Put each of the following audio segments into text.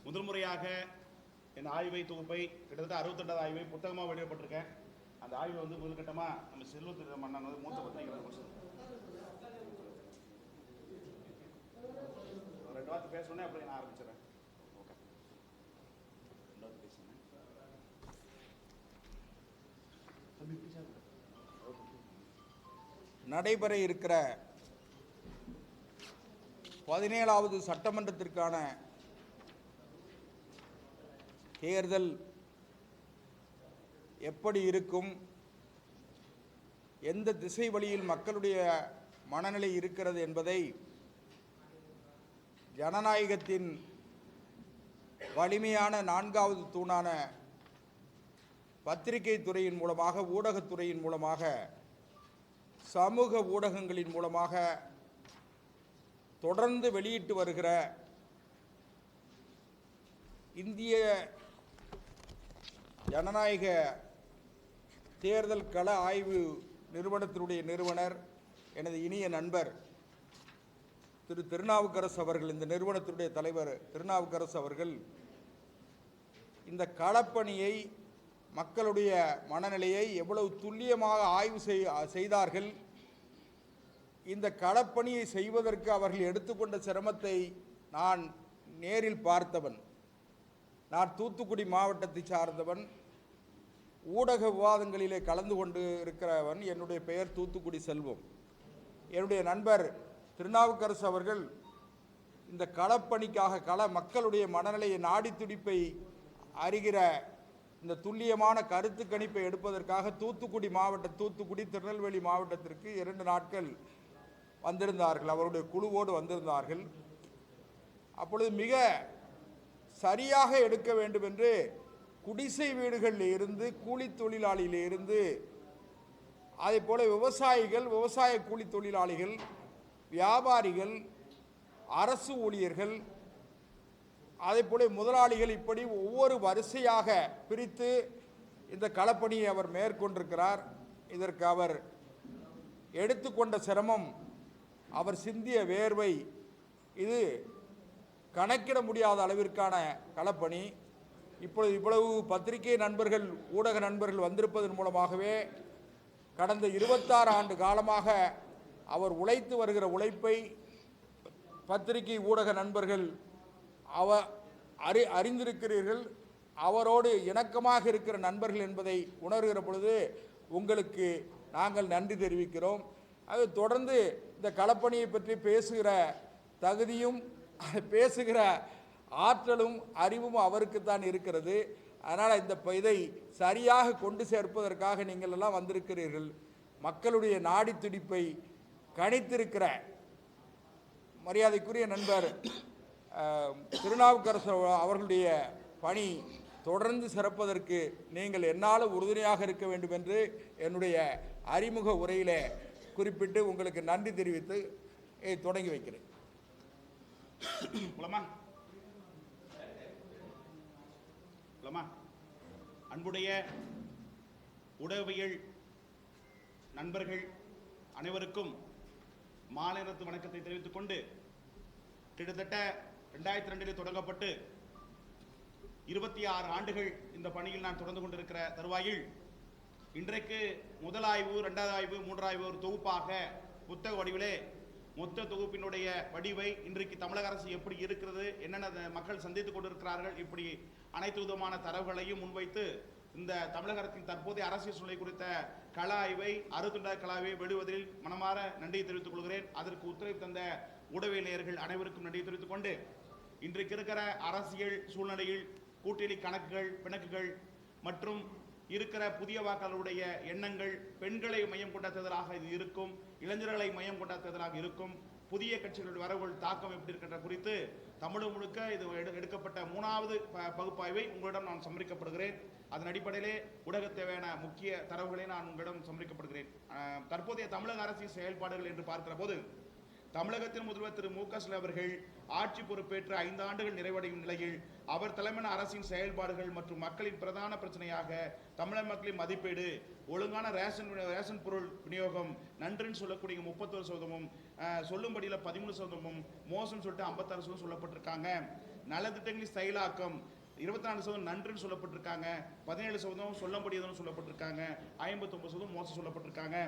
முதல் முறையாக இந்த ஆய்வை தொகுப்பை கிட்டத்தட்ட 68வது ஆய்வை புத்தகமாக வெளியிடப்பட்டிருக்கேன். அந்த ஆய்வை முதல் கட்டமாக நம்ம செல்வ மன்னன் மூத்த பத்திரிகை 2 வார்த்தை பேசணுன்னே அப்புறம் நான் ஆரம்பிச்சிடறேன். ஓகே, 2 வார்த்தை பேசுகிறேன். நடைபெற இருக்கிற 17வது சட்டமன்றத்திற்கான தேர்தல் எப்படி இருக்கும், எந்த திசை வழியில் மக்களுடைய மனநிலை இருக்கிறது என்பதை ஜனநாயகத்தின் வலிமையான 4வது தூணான பத்திரிகை துறையின் மூலமாக, ஊடகத்துறையின் மூலமாக, சமூக ஊடகங்களின் மூலமாக தொடர்ந்து வெளியிட்டு வருகிற இந்திய ஜனநாயக தேர்தல் கள ஆய்வு நிறுவனத்தினுடைய நிறுவனர், எனது இனிய நண்பர் திரு திருநாவுக்கரசு அவர்கள், இந்த நிறுவனத்தினுடைய தலைவர் திருநாவுக்கரசு அவர்கள் இந்த களப்பணியை, மக்களுடைய மனநிலையை எவ்வளவு துல்லியமாக ஆய்வு செய்தார்கள். இந்த களப்பணியை செய்வதற்கு அவர்கள் எடுத்துக்கொண்ட சிரமத்தை நான் நேரில் பார்த்தவன். நான் தூத்துக்குடி மாவட்டத்தை சார்ந்தவன், ஊடக விவாதங்களிலே கலந்து கொண்டு இருக்கிறவன். என்னுடைய பெயர் தூத்துக்குடி செல்வம். என்னுடைய நண்பர் திருநாவுக்கரசு அவர்கள் இந்த களப்பணிக்காக மக்களுடைய மனநிலையை, நாடி துடிப்பை அறிகிற இந்த துல்லியமான கருத்து கணிப்பை எடுப்பதற்காக தூத்துக்குடி திருநெல்வேலி மாவட்டத்திற்கு 2 நாட்கள் வந்திருந்தார்கள். அவருடைய குழுவோடு வந்திருந்தார்கள். அப்பொழுது மிக சரியாக எடுக்க வேண்டும் என்று குடிசை வீடுகளில் இருந்து, கூலி தொழிலாளியில் இருந்து, அதே போல விவசாயிகள், விவசாய கூலி தொழிலாளிகள், வியாபாரிகள், அரசு ஊழியர்கள், அதே போல முதலாளிகள், இப்படி ஒவ்வொரு வரிசையாக பிரித்து இந்த களப்பணியை அவர் மேற்கொண்டிருக்கிறார். இதற்கு அவர் எடுத்துக்கொண்ட சிரமம், அவர் சிந்திய வேர்வை, இது கணக்கிட முடியாத அளவிற்கான களப்பணி. இப்பொழுது இவ்வளவு பத்திரிகை நண்பர்கள், ஊடக நண்பர்கள் வந்திருப்பதன் மூலமாகவே கடந்த 26 ஆண்டு காலமாக அவர் உழைத்து வருகிற உழைப்பை பத்திரிகை ஊடக நண்பர்கள் அறிந்திருக்கிறீர்கள். அவரோடு இணக்கமாக இருக்கிற நண்பர்கள் என்பதை உணர்கிற பொழுது உங்களுக்கு நாங்கள் நன்றி தெரிவிக்கிறோம். அது தொடர்ந்து இந்த களப்பணியை பற்றி பேசுகிற தகுதியும், பேசுகிற ஆற்றலும் அறிவும் அவருக்குத்தான் இருக்கிறது. அதனால் இதை சரியாக கொண்டு சேர்ப்பதற்காக நீங்கள் எல்லாம் வந்திருக்கிறீர்கள். மக்களுடைய நாடி துடிப்பை கணித்திருக்கிற மரியாதைக்குரிய நண்பர் திருநாவுக்கரசு அவர்களுடைய பணி தொடர்ந்து சிறப்பதற்கு நீங்கள் என்னால் உறுதுணையாக இருக்க வேண்டும் என்று என்னுடைய அறிமுக உரையிலே குறிப்பிட்டு உங்களுக்கு நன்றி தெரிவித்து தொடங்கி வைக்கிறேன். அன்புடைய ஊடகவியல் நண்பர்கள் அனைவருக்கும் மாலை நேரத்து வணக்கத்தை தெரிவித்துக் கொண்டு, கிட்டத்தட்ட 2002 தொடங்கப்பட்டு 26 ஆண்டுகள் இந்த பணியில் நான் தொடர்ந்து கொண்டிருக்கிற தருவாயில் இன்றைக்கு முதல் ஆய்வு, 2வது ஆய்வு, 3வது ஆய்வு ஒரு தொகுப்பாக புத்தக வடிவிலே மொத்த தொகுப்பினுடைய வடிவை இன்றைக்கு தமிழக அரசு எப்படி இருக்கிறது, என்னென்ன மக்கள் சந்தித்துக் கொண்டிருக்கிறார்கள், இப்படி அனைத்து விதமான தரவுகளையும் முன்வைத்து இந்த தமிழக அரசின் தற்போதைய அரசியல் சூழ்நிலை குறித்த கள ஆய்வை, 62வது கள ஆய்வை வெளிவதில் மனமாற நன்றியை தெரிவித்துக் கொள்கிறேன். அதற்கு ஒத்துழைப்பு தந்த ஊடகவியலாளர்கள் அனைவருக்கும் நன்றி தெரிவித்துக் கொண்டு, இன்றைக்கு இருக்கிற அரசியல் சூழ்நிலையில் கூட்டணி கணக்குகள், பிணக்குகள் மற்றும் இருக்கிற புதிய வாக்காளருடைய எண்ணங்கள் பெண்களை மையம் கொண்ட தேர்தலாக இது இருக்கும், இளைஞர்களை மையம் கொண்ட தேர்தலாக இருக்கும், புதிய கட்சிகளுடைய வரவுகள் தாக்கம் எப்படி இருக்கின்ற குறித்து தமிழகம் முழுக்க இது எடுக்கப்பட்ட 3வது பகுப்பாய்வை உங்களிடம் நான் சமர்ப்பிக்கப்படுகிறேன். அதன் அடிப்படையிலே ஊடக தேவையான முக்கிய தரவுகளை நான் உங்களிடம் சமர்ப்பிக்கப்படுகிறேன். தற்போதைய தமிழக அரசின் செயல்பாடுகள் என்று பார்க்கிற போது தமிழகத்தின் முதல்வர் திரு மு க ஸ்டாலின் அவர்கள் ஆட்சி பொறுப்பேற்று 5 ஆண்டுகள் நிறைவடையும் நிலையில் அவர் தலைமையிலான அரசின் செயல்பாடுகள் மற்றும் மக்களின் பிரதான பிரச்சனையாக தமிழக மக்களின் மதிப்பீடு, ஒழுங்கான ரேஷன் பொருள் விநியோகம், நன்றுன்னு சொல்லக்கூடிய 31%, சொல்லும்படியில் 13%, மோசம் சொல்லிட்டு 56% சொல்லப்பட்டிருக்காங்க. நலத்திட்டங்களின் செயலாக்கம் 24% நன்றுன்னு சொல்லப்பட்டிருக்காங்க, 17% சொல்லும்படியதுன்னு சொல்லப்பட்டிருக்காங்க, 59% மோசம் சொல்லப்பட்டிருக்காங்க.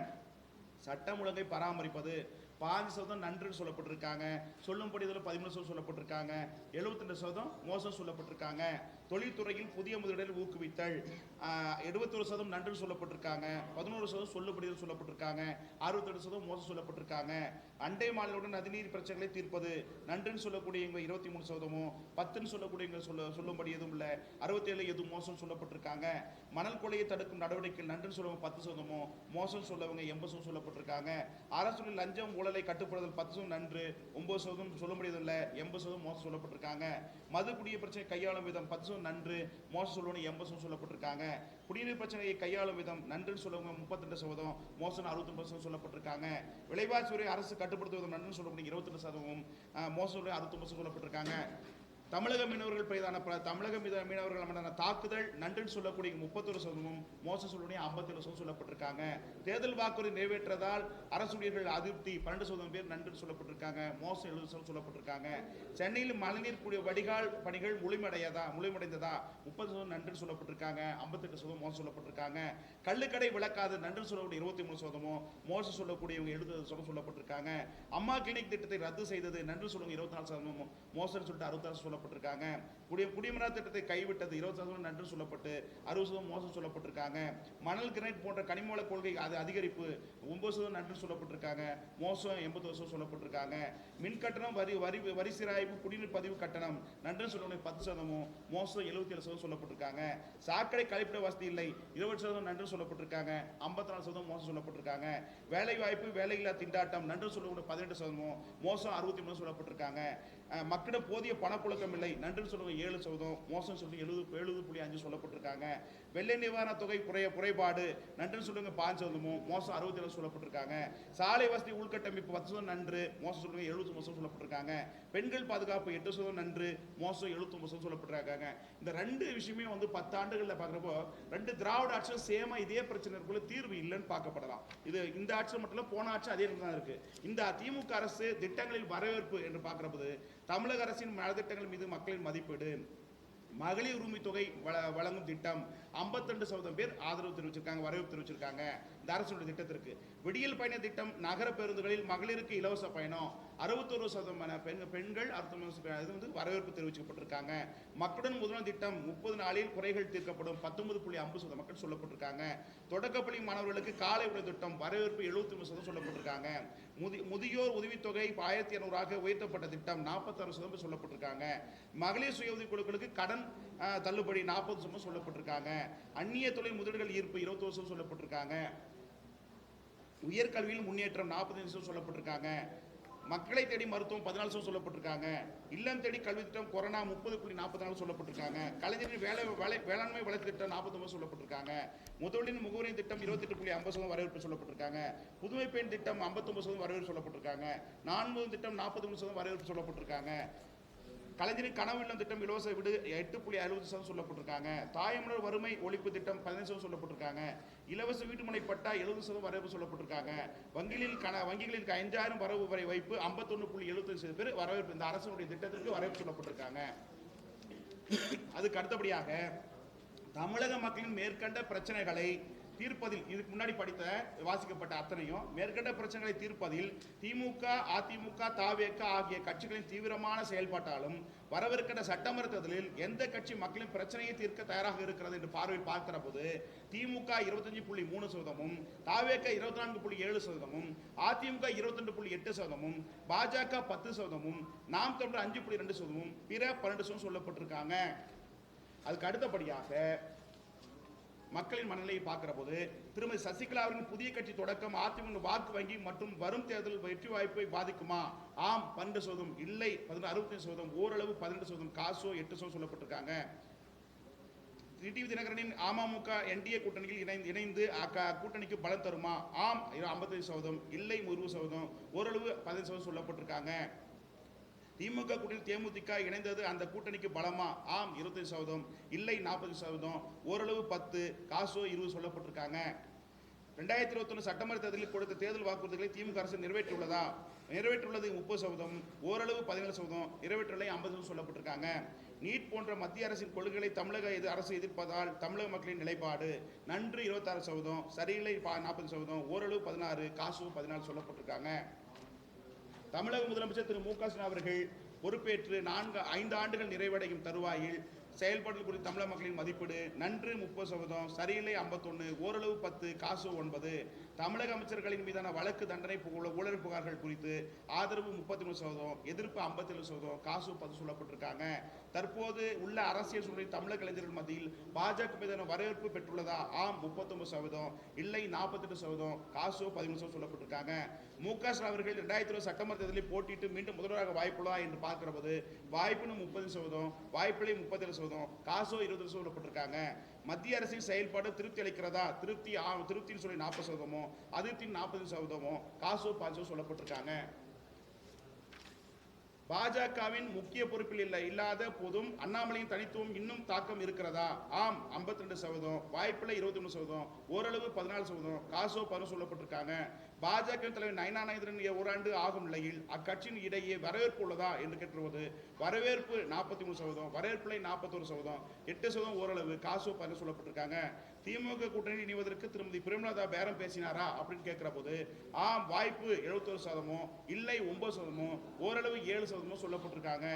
சட்டம் ஒழுங்கை பராமரிப்பது 5% நன்றுன்னு சொல்லப்பட்டிருக்காங்க, சொல்லும்படியதில் 13% சொல்லப்பட்டிருக்காங்க, 72% மோசம் சொல்லப்பட்டிருக்காங்க. தொழில்துறையில் புதிய முதலீடுகளை ஊக்குவித்தல் 71% நன்றுன்னு சொல்லப்பட்டிருக்காங்க, 11% சொல்லும்படியில் சொல்லப்பட்டிருக்காங்க, 68% மோசம் சொல்லப்பட்டிருக்காங்க. அண்டை மாநிலங்களுடன் நதிநீர் பிரச்சனைகளை தீர்ப்பது நன்றுன்னு சொல்லக்கூடியவங்க 23%, 10ன்னு சொல்லக்கூடியவங்க சொல்லும்படி எதுவும் இல்லை, 67 எதுவும் மோசம் சொல்லப்பட்டிருக்காங்க. மணல் கொள்ளையை தடுக்கும் நடவடிக்கைகள் நன்றுன்னு சொல்லவங்க 10%, மோசம் சொல்லவங்க 80% சொல்லப்பட்டிருக்காங்க. அரசு லஞ்சம் ஊழலை கட்டுப்படுதல் 10% நன்று, 9% சொல்ல முடியதில்லை, 80% மோசம் சொல்லப்பட்டிருக்காங்க. மது குடிய பிரச்சனை கையாளும் விதம் 10% நன்று, மோசம் சொல்லுவங்க 80% சொல்லப்பட்டிருக்காங்க. குடிநீர் பிரச்சனையை கையாளும் விதம் நன்றுன்னு சொல்லுவங்க 32%, மோசம் 69% சொல்லப்பட்டிருக்காங்க. விலைவாசி துறை அரசு கட்டுப்படுத்துவதும் நன்றுன்னு சொல்லக்கூடிய 22%, மோசம் 69% சொல்லப்பட்டிருக்காங்க. தமிழக மீனவர்கள் மீதான தாக்குதல் நன்றுன்னு சொல்லக்கூடிய 31%, மோசம் சொல்லக்கூடிய 57% சொல்லப்பட்டிருக்காங்க. தேர்தல் வாக்குறுதி நிறைவேற்றதால் அரசு ஊழியர்கள் அதிருப்தி 12% பேர் நன்றுன்னு சொல்லப்பட்டிருக்காங்க, மோசம் 70% சொல்லப்பட்டிருக்காங்க. சென்னையில் மழைநீர் வடிகால் பணிகள் முழுமையடைந்ததா 30% நன்றுன்னு சொல்லப்பட்டிருக்காங்க, 58% மோசம் சொல்லப்பட்டிருக்காங்க. கள்ளுக்கடை விளக்காது நன்றுன்னு சொல்லக்கூடிய 23%, மோசம் சொல்லக்கூடியவங்க 70% சொல்லப்பட்டிருக்காங்க. அம்மா கிளினிக் திட்டத்தை ரத்து செய்தது நன்று சொல்லுங்க 24%, மோசம் சொல்லிட்டு 66% சொல்லப்பட்டிருக்காங்க. குடிமரா திட்டத்தை கைவிட்டது 20% நன்று சொல்லப்பட்டு 60% மோசம் சொல்லப்பட்டிருக்காங்க. மணல் கிரைட் போன்ற கனிமவள கொள்கை அதிகரிப்பு 9% நன்று சொல்லப்பட்டிருக்காங்க, மோசம் 80% சொல்லப்பட்டிருக்காங்க. மின் கட்டணம் வரி சிராய்வு குடிநீர் பதிவு கட்டணம் நன்று சொல்லுங்க 10%, மோசம் 77% சொல்லப்பட்டிருக்காங்க. சாக்கடை கழிப்பிட வசதி இல்லை 20% நன்று சொல்லப்பட்டிருக்காங்க, 54% மோசம் சொல்லப்பட்டிருக்காங்க. வேலை வாய்ப்பு வேலையில்லா திண்டாட்டம் நன்று சொல்லக்கூடிய 18%, மோசம் 63% சொல்லப்பட்டிருக்காங்க. மக்களிடம் போதிய பணப்புழக்கம் இல்லை நன்று சொல்லுங்க 7%, மோசம் சொல்லி 70.5 சொல்லப்பட்டிருக்காங்க. வெள்ளை நிவாரண தொகை குறைபாடு நன்று சொல்லுங்க 5%, மோசம் 67 சொல்லப்பட்டிருக்காங்க. சாலை வசதி உள்கட்டமைப்பு 10% நன்று, மோசம் சொல்லுங்க 70% சொல்லப்பட்டிருக்காங்க. பெண்கள் பாதுகாப்பு 8% நன்று, மோசம் 79% சொல்லப்பட்டிருக்காங்க. இந்த 2 விஷயமே 10 ஆண்டுகளில் பார்க்குறப்போ 2 திராவிட ஆட்சியும் சேமா இதே பிரச்சனை இருக்குள்ள தீர்வு இல்லைன்னு பார்க்கப்படலாம். இது இந்த ஆட்சி மட்டும் இல்லை, போன ஆட்சி அதே தான் இருக்கு. இந்த திமுக அரசு திட்டங்களில் வரவேற்பு என்று பார்க்கிறபோது தமிழக அரசின் நலத்திட்டங்கள் மீது மக்களின் மதிப்பீடு, மகளிர் உரிமை தொகை வழங்கும் திட்டம் 52% பேர் ஆதரவு தெரிவிச்சிருக்காங்க, வரவேற்பு தெரிவிச்சிருக்காங்க இந்த அரசுடைய திட்டத்திற்கு. விடியல் பயண திட்டம், நகர பேருந்துகளில் மகளிருக்கு இலவச பயணம் 61% பெண்கள் வரவேற்பு தெரிவிக்கப்பட்டிருக்காங்க. மக்களுடன் முதல்வர் திட்டம் 30 நாளில் குறைகள் தீர்க்கப்படும் 19.5% மக்கள் சொல்லப்பட்டிருக்காங்க. தொடக்கப்பள்ளி மாணவர்களுக்கு காலை உணவு திட்டம் வரவேற்பு 73% சொல்லப்பட்டிருக்காங்க. முதியோர் உதவித்தொகை 1200 உயர்த்தப்பட்ட திட்டம் 46% சொல்லப்பட்டிருக்காங்க. மகளிர் சுய உதவி குழுக்களுக்கு கடன் தள்ளுபடி 40% சொல்லப்பட்டிருக்காங்க. அந்நிய தொழில் முதலீடுகள் ஈர்ப்பு 21% சொல்லப்பட்டிருக்காங்க. உயர்கல்வியில் முன்னேற்றம் 45% சொல்லப்பட்டிருக்காங்க. மக்களை தேடி மருத்துவம் 14% சொல்லப்பட்டிருக்காங்க. இல்லம் தேடி கல்வி திட்டம் கொரோனா 30.44 சொல்லப்பட்டிருக்காங்க. கலைஞரின் வேளாண்மை வளர்ச்சி திட்டம் 49 சொல்லப்பட்டிருக்காங்க. முதலின் முகவரி திட்டம் 28.50% வரவேற்பு சொல்லப்பட்டிருக்காங்க. புதுமை பெண் திட்டம் 59% வரவேற்பு சொல்லப்பட்டிருக்காங்க. 4 திட்டம் 43% வரவேற்பு சொல்லப்பட்டிருக்காங்க. கலைஞரின் கனவு இல்லம் திட்டம் இலவச வீடு 8.60% சொல்லப்பட்டிருக்காங்க. தாயமலர் வறுமை ஒழிப்பு திட்டம் 15% சொல்லப்பட்டிருக்காங்க. இலவச வீட்டுமனை பட்டா 70% வரவேற்பு சொல்லப்பட்டிருக்காங்க. வங்கிகளில் 5000 வரவு வரை வைப்பு 51.75 பேர் வரவேற்பு இந்த அரசுடைய திட்டத்திற்கு வரவேற்பு சொல்லப்பட்டிருக்காங்க. அதுக்கு அடுத்தபடியாக தமிழக மக்களின் மேற்கண்ட பிரச்சனைகளை தீர்ப்பதில், இதுக்கு முன்னாடி வாசிக்கப்பட்ட அத்தனையும் மேற்கண்ட பிரச்சனைகளை தீர்ப்பதில் திமுக, அதிமுக, தவேக ஆகிய கட்சிகளின் தீவிரமான செயல்பாட்டாலும் வரவிருக்கின்ற சட்டமன்ற தேர்தலில் எந்த கட்சி மக்களின் பிரச்சனையை தீர்க்க தயாராக இருக்கிறது என்று பார்வையில் பார்க்கிற போது திமுக 25.3%, தவேக 24.7%, அதிமுக 22.8%, பாஜக 10%, நாம் தமிழர் 5.2%, பிற 12% சொல்லப்பட்டிருக்காங்க. அதுக்கு அடுத்தபடியாக மக்களின் மனநிலையை பார்க்கிற போது திருமதி சசிகலா அவர்களின் புதிய கட்சி தொடக்கம் அதிமுக வாக்கு வங்கி மற்றும் வரும் தேர்தல் வெற்றி வாய்ப்பை பாதிக்குமா? ஆம் 12%, இல்லை 65%, ஓரளவு 12%, காசோ 8% சொல்லப்பட்டிருக்காங்க. டிடிவி தினகரனின் அமமுக என்டிஏ கூட்டணியில் இணைந்து கூட்டணிக்கு பலம் தருமா? ஆம் 55%, இல்லை 20%, ஓரளவு 15% சொல்லப்பட்டிருக்காங்க. திமுக கூட்டணியில் தேமுதிக இணைந்தது அந்த கூட்டணிக்கு பலமா? ஆம் 25%, இல்லை 40%, ஓரளவு 10, காசோ 20 சொல்லப்பட்டிருக்காங்க. 2021 சட்டமன்ற தேர்தலில் கொடுத்த தேர்தல் வாக்குறுதிகளை திமுக அரசு நிறைவேற்றியுள்ளதா? நிறைவேற்றுள்ளது 30%, ஓரளவு 17%, நிறைவேற்றலை 50% சொல்லப்பட்டிருக்காங்க. நீட் போன்ற மத்திய அரசின் கொள்கைகளை தமிழக அரசு எதிர்ப்பதால் தமிழக மக்களின் நிலைப்பாடு. நன்று 26%, சரியில்லை 40%, ஓரளவு 16, காசு 14 சொல்லப்பட்டிருக்காங்க. தமிழக முதலமைச்சர் திரு மு க ஸ்டாலின் அவர்கள் பொறுப்பேற்று 5 ஆண்டுகள் நிறைவடையும் தருவாயில் செயல்பாடுகள் குறித்து தமிழக மக்களின் மதிப்பீடு. நன்று 30%, சரியில்லை 51, ஓரளவு 10, காசு 9. தமிழக அமைச்சர்களின் மீதான வழக்கு தண்டனை ஊழல் புகார்கள் குறித்து ஆதரவு 33%, எதிர்ப்பு 57%, காசு 10 சொல்லப்பட்டிருக்காங்க. தற்போது உள்ள அரசியல் சூழலில் தமிழக இளைஞர்கள் மத்தியில் பாஜக மீதான வரவேற்பு பெற்றுள்ளதா? ஆம் 39%, இல்லை 48%, காசு 13% சொல்லப்பட்டிருக்காங்க. மு க ஸ்டாலின் அவர்கள் 2020 சட்டமன்ற தேர்தலில் போட்டியிட்டு மீண்டும் முதல்வராக வாய்ப்புள்ளதா என்று பார்க்கிற போது வாய்ப்புன்னு 30%, வாய்ப்பில்லை 37%, காசோ 20% சொல்லப்பட்டிருக்காங்க. மத்திய அரசின் செயல்பாடு திருப்தி அளிக்கிறதா? திருப்தின்னு சொல்லி 40%, அதிருப்தின்னு 40%, காசோ 5% சொல்லப்பட்டிருக்காங்க. பாஜகவின் முக்கிய பொறுப்பில் இல்லாத போதும் அண்ணாமலையின் தனித்துவம் இன்னும் தாக்கம் இருக்கிறதா? ஆம் 52%, வாய்ப்பில்லை 23%, ஓரளவு 14%, காசோ 10 சொல்லப்பட்டிருக்காங்க. பாஜக தலைவர் நயனா நாகேந்திரன் ஓராண்டு ஆகும் நிலையில் அக்கட்சியின் இடையே வரவேற்பு உள்ளதா என்று கேட்டுவது வரவேற்பு 43%, வரவேற்பில்லை 41%, 8% ஓரளவு, காசோ 10 சொல்லப்பட்டிருக்காங்க. திமுக கூட்டணியில் இணைவதற்கு திருமதி பிரேமலதா பேரம் பேசினாரா அப்படின்னு கேட்கிற போது ஆம் வாய்ப்பு 71%, இல்லை 9%, ஓரளவு 7% சொல்லப்பட்டிருக்காங்க.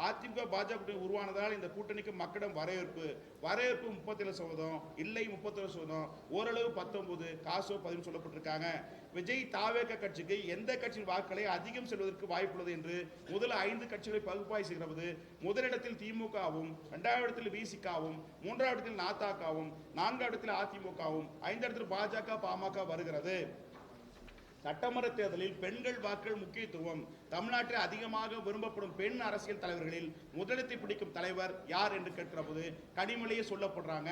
அதிமுக பாஜக கூட்டணி உருவானதால் இந்த கூட்டணிக்கு மக்களிடம் வரவேற்பு 37%, இல்லை 37%, ஓரளவு 19, காசோ 10 சொல்லப்பட்டிருக்காங்க. விஜய் தாவேக கட்சிக்கு எந்த கட்சியின் வாக்களை அதிகம் செல்வதற்கு வாய்ப்புள்ளது என்று முதல் 5 கட்சிகளை பகுப்பாய்வு செய்கிறது. முதலிடத்தில் திமுகவும், 2வது இடத்தில் விசிகாவும், 3வது இடத்தில் நாதாகவும், 4வது இடத்தில் அதிமுகவும், 5வது இடத்தில் பாஜக பாமக வருகிறது. சட்டமன்ற தேர்தலில் பெண்கள் வாக்கள் முக்கியத்துவம். தமிழ்நாட்டில் அதிகமாக விரும்பப்படும் பெண் அரசியல் தலைவர்களில் முதலிடத்தை பிடிக்கும் தலைவர் யார் என்று கேட்கிற போது கனிமொழியை சொல்லப்படுறாங்க.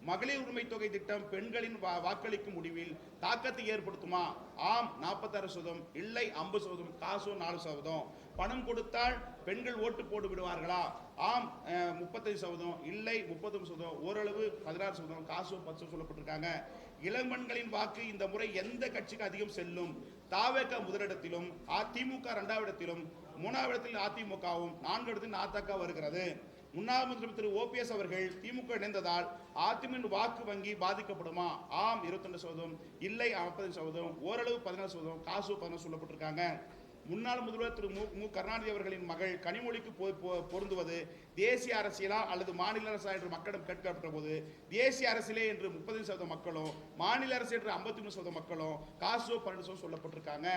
மகளிர் உரிமை தொகை திட்டம் பெண்களின் வாக்களிக்கும் முடிவில் தாக்கத்தை ஏற்படுத்துமா? ஆம் 46%, இல்லை 50%, காசோ 4%. பணம் கொடுத்தால் பெண்கள் ஓட்டு போட்டு விடுவார்களா? ஆம் 35%, இல்லை 30%, ஓரளவு 16%, காசோ 10% சொல்லப்பட்டிருக்காங்க. இளம்பெண்களின் வாக்கு இந்த முறை எந்த கட்சிக்கு அதிகம் செல்லும்? தாவேக முதலிடத்திலும், அதிமுக 2வது இடத்திலும், 3வது இடத்தில் அதிமுகவும், 4வது இடத்தில் நாதக வருகிறது. முன்னாள் முதலமைச்சர் திரு ஓபிஎஸ் அவர்கள் திமுக இணைந்ததால் அதிமுக வாக்கு வங்கி பாதிக்கப்படுமா? ஆம் 22%, இல்லை 45%, ஓரளவு 14%, காசு 10 சொல்லப்பட்டிருக்காங்க. முன்னாள் முதல்வர் திரு மு கருணாநிதி அவர்களின் மகள் கனிமொழிக்கு பொருந்துவது தேசிய அரசியலா அல்லது மாநில அரசா என்று மக்களிடம் கேட்கப்பட்ட போது தேசிய அரசியலே என்று 30% மக்களும், மாநில அரசு என்று 53% மக்களும், காசோ 12% சொல்லப்பட்டிருக்காங்க.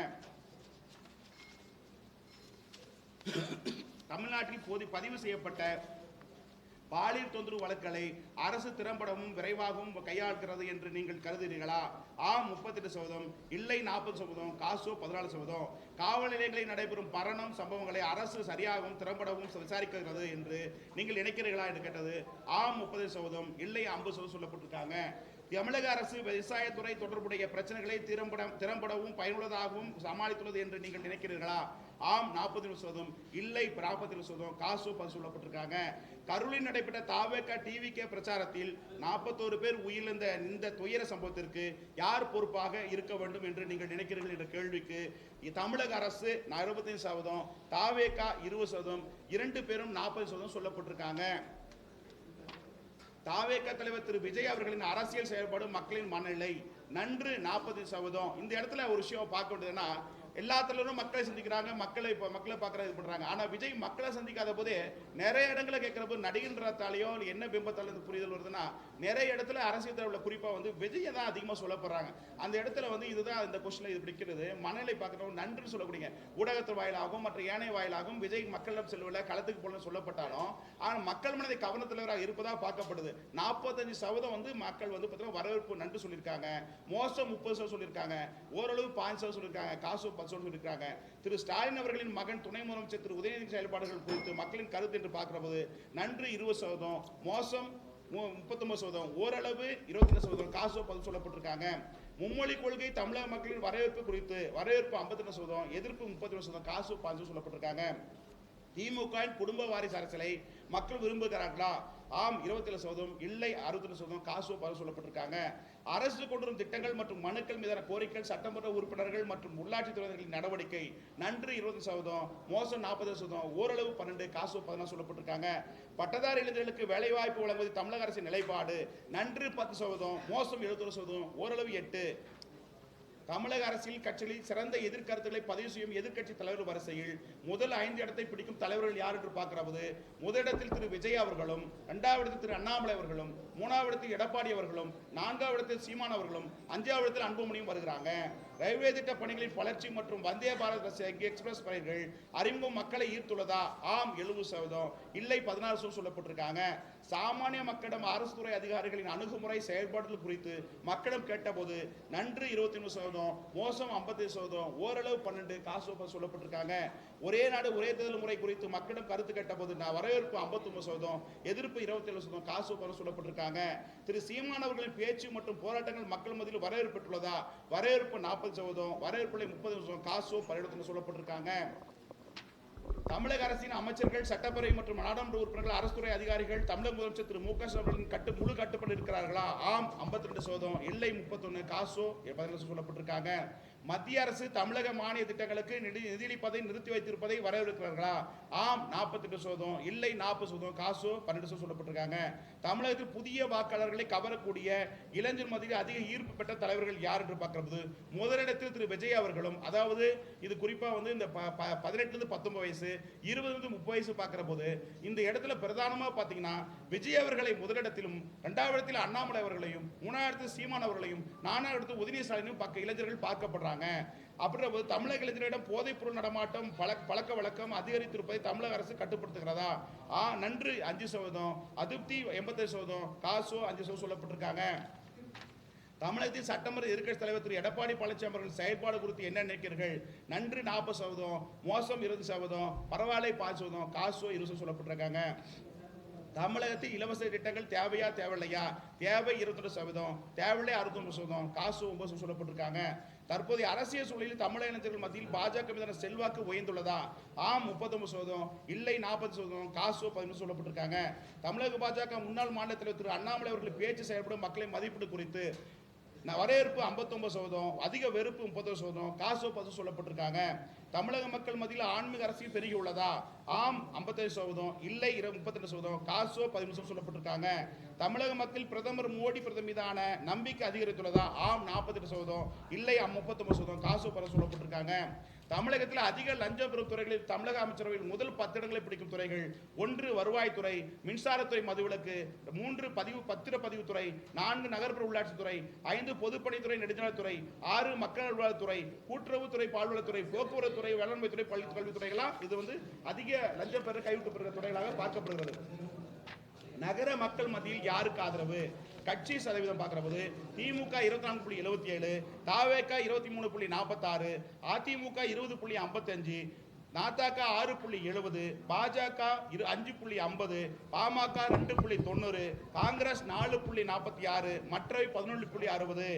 தமிழ்நாட்டில் பதிவு செய்யப்பட்ட பாலியல் தொந்தரவு வழக்குகளை அரசு திறம்படவும் விரைவாகவும் கையாளுகிறது என்று நீங்கள் கருதுகிறீர்களா? ஆம் 38%, இல்லை 40%, காசோ 14%. காவல் நிலையங்களில் நடைபெறும் மரணம் சம்பவங்களை அரசு சரியாகவும் திறம்படவும் விசாரிக்கிறது என்று நீங்கள் நினைக்கிறீர்களா என்று கேட்டது ஆம் 30%, இல்லை 50% சொல்லப்பட்டிருக்காங்க. தமிழக அரசு விவசாயத்துறை தொடர்புடைய பிரச்சனைகளை திறம்படவும் பயனுள்ளதாகவும் சமாளித்துள்ளது என்று நீங்கள் நினைக்கிறீர்களா? ஆம் 40%, இல்லை 47%, காசு 10 சொல்லப்பட்டிருக்காங்க. கரூரில் நடைபெற்ற தாவேக டிவிகே பிரச்சாரத்தில் 41 பேர் உயிரிழந்த இந்த துயர சம்பவத்திற்கு யார் பொறுப்பாக இருக்க வேண்டும் என்று நீங்கள் நினைக்கிறீர்கள் என்ற கேள்விக்கு தமிழக அரசு 65%, தாவேக 20%, 2 பேரும் 40% சொல்லப்பட்டிருக்காங்க. தாவேக தலைவர் திரு விஜய் அவர்களின் அரசியல் செயல்பாடு மக்களின் மனநிலை நன்று 40%. இந்த இடத்துல ஒரு விஷயம் பார்க்க வேண்டியதுன்னா எல்லா தலைவரும் மக்களை சந்திக்கிறாங்க, மக்களை பார்க்குற இது பண்ணுறாங்க. ஆனால் விஜய் மக்களை சந்திக்காத போதே நிறைய இடங்களை கேட்குறப்போ நடிகன்றத்தாலேயோ என்ன பிம்பத்தால் இந்த புரிதல் வருதுன்னா நிறைய இடத்துல அரசியல் தலைவர்கள் குறிப்பாக விஜயை தான் அதிகமாக சொல்லப்படுறாங்க. அந்த இடத்துல இதுதான் இந்த கொஸ்டினில் இது பிடிக்கிறது. மனநிலை பார்க்குறவங்க நன்று சொல்லக்கூடிய ஊடகத்தின் வாயிலாகவும் மற்ற ஏனைய வாயிலாகவும் விஜய் மக்களிடம் செல்வதில் களத்துக்கு போல சொல்லப்பட்டாலும் ஆனால் மக்கள் மனதை கவனத்தலைவராக இருப்பதாக பார்க்கப்படுது. 45% மக்கள் பார்த்தீங்கன்னா வரவேற்பு நன்று சொல்லியிருக்காங்க, மோசம் 30% சொல்லியிருக்காங்க, ஓரளவு 5% சொல்லியிருக்காங்க, காசு 10% சொல்லியிருக்காங்க. திரு ஸ்டாலின் அவர்களின் மகன் துணை முதலமைச்சர் திரு உதயநிதி செயல்பாடுகள் குறித்து மக்களின் கருத்து என்று பார்க்கிற போது நன்று 20%, மோசம் 39%, ஓரளவு 22%, காசோ 10 சொல்லப்பட்டிருக்காங்க. மும்மொழி கொள்கை தமிழக மக்களின் வரவேற்பு குறித்து வரவேற்பு 52%, எதிர்ப்பு 31%, காசோ 15 சொல்லப்பட்டிருக்காங்க. திமுகவின் குடும்ப வாரிசு அரசியலை மக்கள் விரும்புகிறார்களா? ஆம் 27%, இல்லை 62%, காசோ 10 சொல்லப்பட்டிருக்காங்க. அரசு கொண்டுவரும் திட்டங்கள் மற்றும் மனுக்கள் மீதான கோரிக்கைகள், சட்டமன்ற உறுப்பினர்கள் மற்றும் உள்ளாட்சி துறையினர்களின் நடவடிக்கை நன்று 20%, மோசம் 40%, ஓரளவு 12, காசோ 14 சொல்லப்பட்டிருக்காங்க. பட்டதாரி இளைஞர்களுக்கு வேலைவாய்ப்பு வழங்குவது தமிழக அரசின் நிலைப்பாடு நன்று 10%, மோசம் 71%, ஓரளவு 8. தமிழக அரசியல் கட்சிகளில் சிறந்த எதிர்கருத்துக்களை பதிவு செய்யும் எதிர்க்கட்சி தலைவர் வரிசையில் முதல் 5 இடத்தை பிடிக்கும் தலைவர்கள் யார் என்று பார்க்கிறது. முதலிடத்தில் திரு விஜய் அவர்களும், 2வது இடத்தில் திரு அண்ணாமலை அவர்களும், 3வது இடத்தில் எடப்பாடி அவர்களும், 4வது இடத்தில் சீமான் அவர்களும், 5வது இடத்தில் அன்புமணியும் வருகிறாங்க. ரயில்வே திட்ட பணிகளின் வளர்ச்சி மற்றும் வந்தே பாரத் எக்ஸ்பிரஸ் ரயில்கள் அறிமுகம் மக்களை ஈர்த்துள்ளதா? ஆம் 70%, இல்லை 16% சொல்லப்பட்டிருக்காங்க. சாமானிய மக்களிடம் அரசு துறை அதிகாரிகளின் அணுகுமுறை செயல்பாடுகள் குறித்து மக்களிடம் கேட்டபோது நன்று 23%, மோசம் 50%, ஓரளவு 12, காசு சொல்லப்பட்டிருக்காங்க. ஒரே நாடு ஒரே தேர்தல் முறை குறித்து மக்களிடம் கருத்து கேட்டபோது வரவேற்பு 59%, எதிர்ப்பு 27%, காசு சொல்லப்பட்டிருக்காங்க. திரு சீமான் அவர்களின் பேச்சு மற்றும் போராட்டங்கள் மக்கள் மத்தியில் வரவேற்பு பெற்றுள்ளதா? வரவேற்பு 40%, வரவேற்பு 30%, காசு 12 சொல்லப்பட்டிருக்காங்க. தமிழக அரசின் அமைச்சர்கள், சட்டப்பேரவை மற்றும் நாடாளுமன்ற உறுப்பினர்கள், அரசு துறை அதிகாரிகள் தமிழக முதலமைச்சர் திரு மு.க. ஸ்டாலின் முழு கட்டுப்பாடு இருக்கிறார்களா? ஆம் 52%, இல்லை 31, காசோ 15 சொல்லப்பட்டிருக்காங்க. மத்திய அரசு தமிழக மானிய திட்டங்களுக்கு நிதியளிப்பதை நிறுத்தி வைத்திருப்பதை வரவேற்கிறார்களா? ஆம் 48%, இல்லை 40%, காசோ 12 சொல்லப்பட்டிருக்காங்க. தமிழகத்தில் புதிய வாக்காளர்களை கவரக்கூடிய இளைஞர் மத்தியில் அதிக ஈர்ப்பு பெற்ற தலைவர்கள் யார் என்று பார்க்கிறது. முதலிடத்தில் திரு விஜய் அவர்களும், அதாவது இது குறிப்பா இந்த 18 19 வயசு, 20 30 வயசு பார்க்கிற போது இந்த இடத்துல பிரதானமா பாத்தீங்கன்னா விஜய் அவர்களை முதலிடத்திலும், 2வது இடத்தில் அண்ணாமலை அவர்களையும், 3வது இடத்தில் சீமான் அவர்களையும், 4வது இடத்தில் உதயநிதி ஸ்டாலினும் இளைஞர்கள் பார்க்கப்படுறாங்க. அப்படின்ற போது தமிழக இளைஞர்களிடம் போதைப் பொருள் நடமாட்டம் பழக்க வழக்கம் அதிகரித்திருப்பதை தமிழக அரசு கட்டுப்படுத்துகிறதா? நன்று 5%, அதிருப்தி 87%, காசோ 5% சொல்லப்பட்டிருக்காங்க. தமிழகத்தில் சட்டமன்ற எதிர்க்கட்சி தலைவர் திரு எடப்பாடி பழனிசாமி அவர்கள் செயல்பாடு குறித்து என்ன நினைக்கிறீர்கள்? நன்று 40%, மோசம் 20%, பரவாயில்லை 5%, காசோ 20% சொல்லப்பட்டிருக்காங்க. தமிழகத்தில் இலவச திட்டங்கள் தேவையா தேவையில்லையா? தேவை 22%, தேவையில்லை 61%, காசு 9% சொல்லப்பட்டிருக்காங்க. தற்போதைய அரசியல் சூழலில் தமிழக இளைஞர்கள் மத்தியில் பாஜக மீதான செல்வாக்கு உயர்ந்துள்ளதா? ஆம் 39%, இல்லை 40%, காசு 15% சொல்லப்பட்டிருக்காங்க. தமிழக பாஜக முன்னாள் மாநில தலைவர் திரு அண்ணாமலை அவர்கள் பேச்சு செயல்படும் மக்களை மதிப்பீடு குறித்து வரவேற்பு 59%, அதிக வெறுப்பு 30%, காசோ 10 சொல்லப்பட்டிருக்காங்க. தமிழக மக்கள் மத்தியில் ஆன்மீக அரசியல் பெருகி உள்ளதா? ஆம் 55%, இல்லை 32%, காசோ 13% சொல்லப்பட்டிருக்காங்க. தமிழக மக்கள் பிரதமர் மோடி பிரதமர் மீதான நம்பிக்கை அதிகரித்துள்ளதா? ஆம் 48%, இல்லை 39%, காசோ 10 சொல்லப்பட்டிருக்காங்க. தமிழகத்தில் அதிக லஞ்சம் பெறும் துறைகளில் தமிழக அமைச்சரவையில் முதல் 10 இடங்களை பிடிக்கும் துறைகள்: 1 வருவாய்த்துறை, மின்சாரத்துறை மதுவிலக்கு, 3 பத்திரப்பதிவுத்துறை, 4 நகர்ப்புற உள்ளாட்சித்துறை, 5 பொதுப்பணித்துறை நெடுஞ்சாலைத்துறை, 6 மக்கள் நல்வாழ்வுத்துறை, கூட்டுறவுத்துறை, பால்வளத்துறை, போக்குவரத்துறை, வேளாண்மைத்துறை, கல்வித்துறைகளாம் இது அதிக லஞ்சம் பெற கைவிட்டு பெறுகிற துறைகளாக பார்க்கப்படுகிறது. நகர மக்கள் மத்தியில் யாருக்கு ஆதரவு? கட்சி சதவீதம் பார்க்கிற போது திமுக 24.77, தவேக 23.46, அதிமுக 20.55, நாதக 6.70, பாஜக 5.50, பாமக 2.90, காங்கிரஸ் 4.46, மற்றவை 11.60.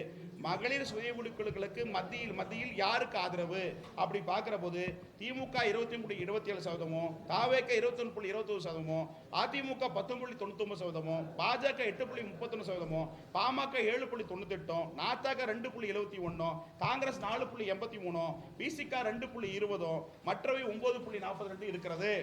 மகளிர் சுய குழுக்களுக்கு மத்தியில் யாருக்கு ஆதரவு அப்படி பார்க்கிற போது திமுக 20.27%, தவேக 21.21%, அதிமுக 10.99%, பாஜக 8.31%, பாமக 7.98, நாதக 2.71, காங்கிரஸ் 4.83, பிசிக 2.20, மற்றவை 9.42 இருக்கிறது.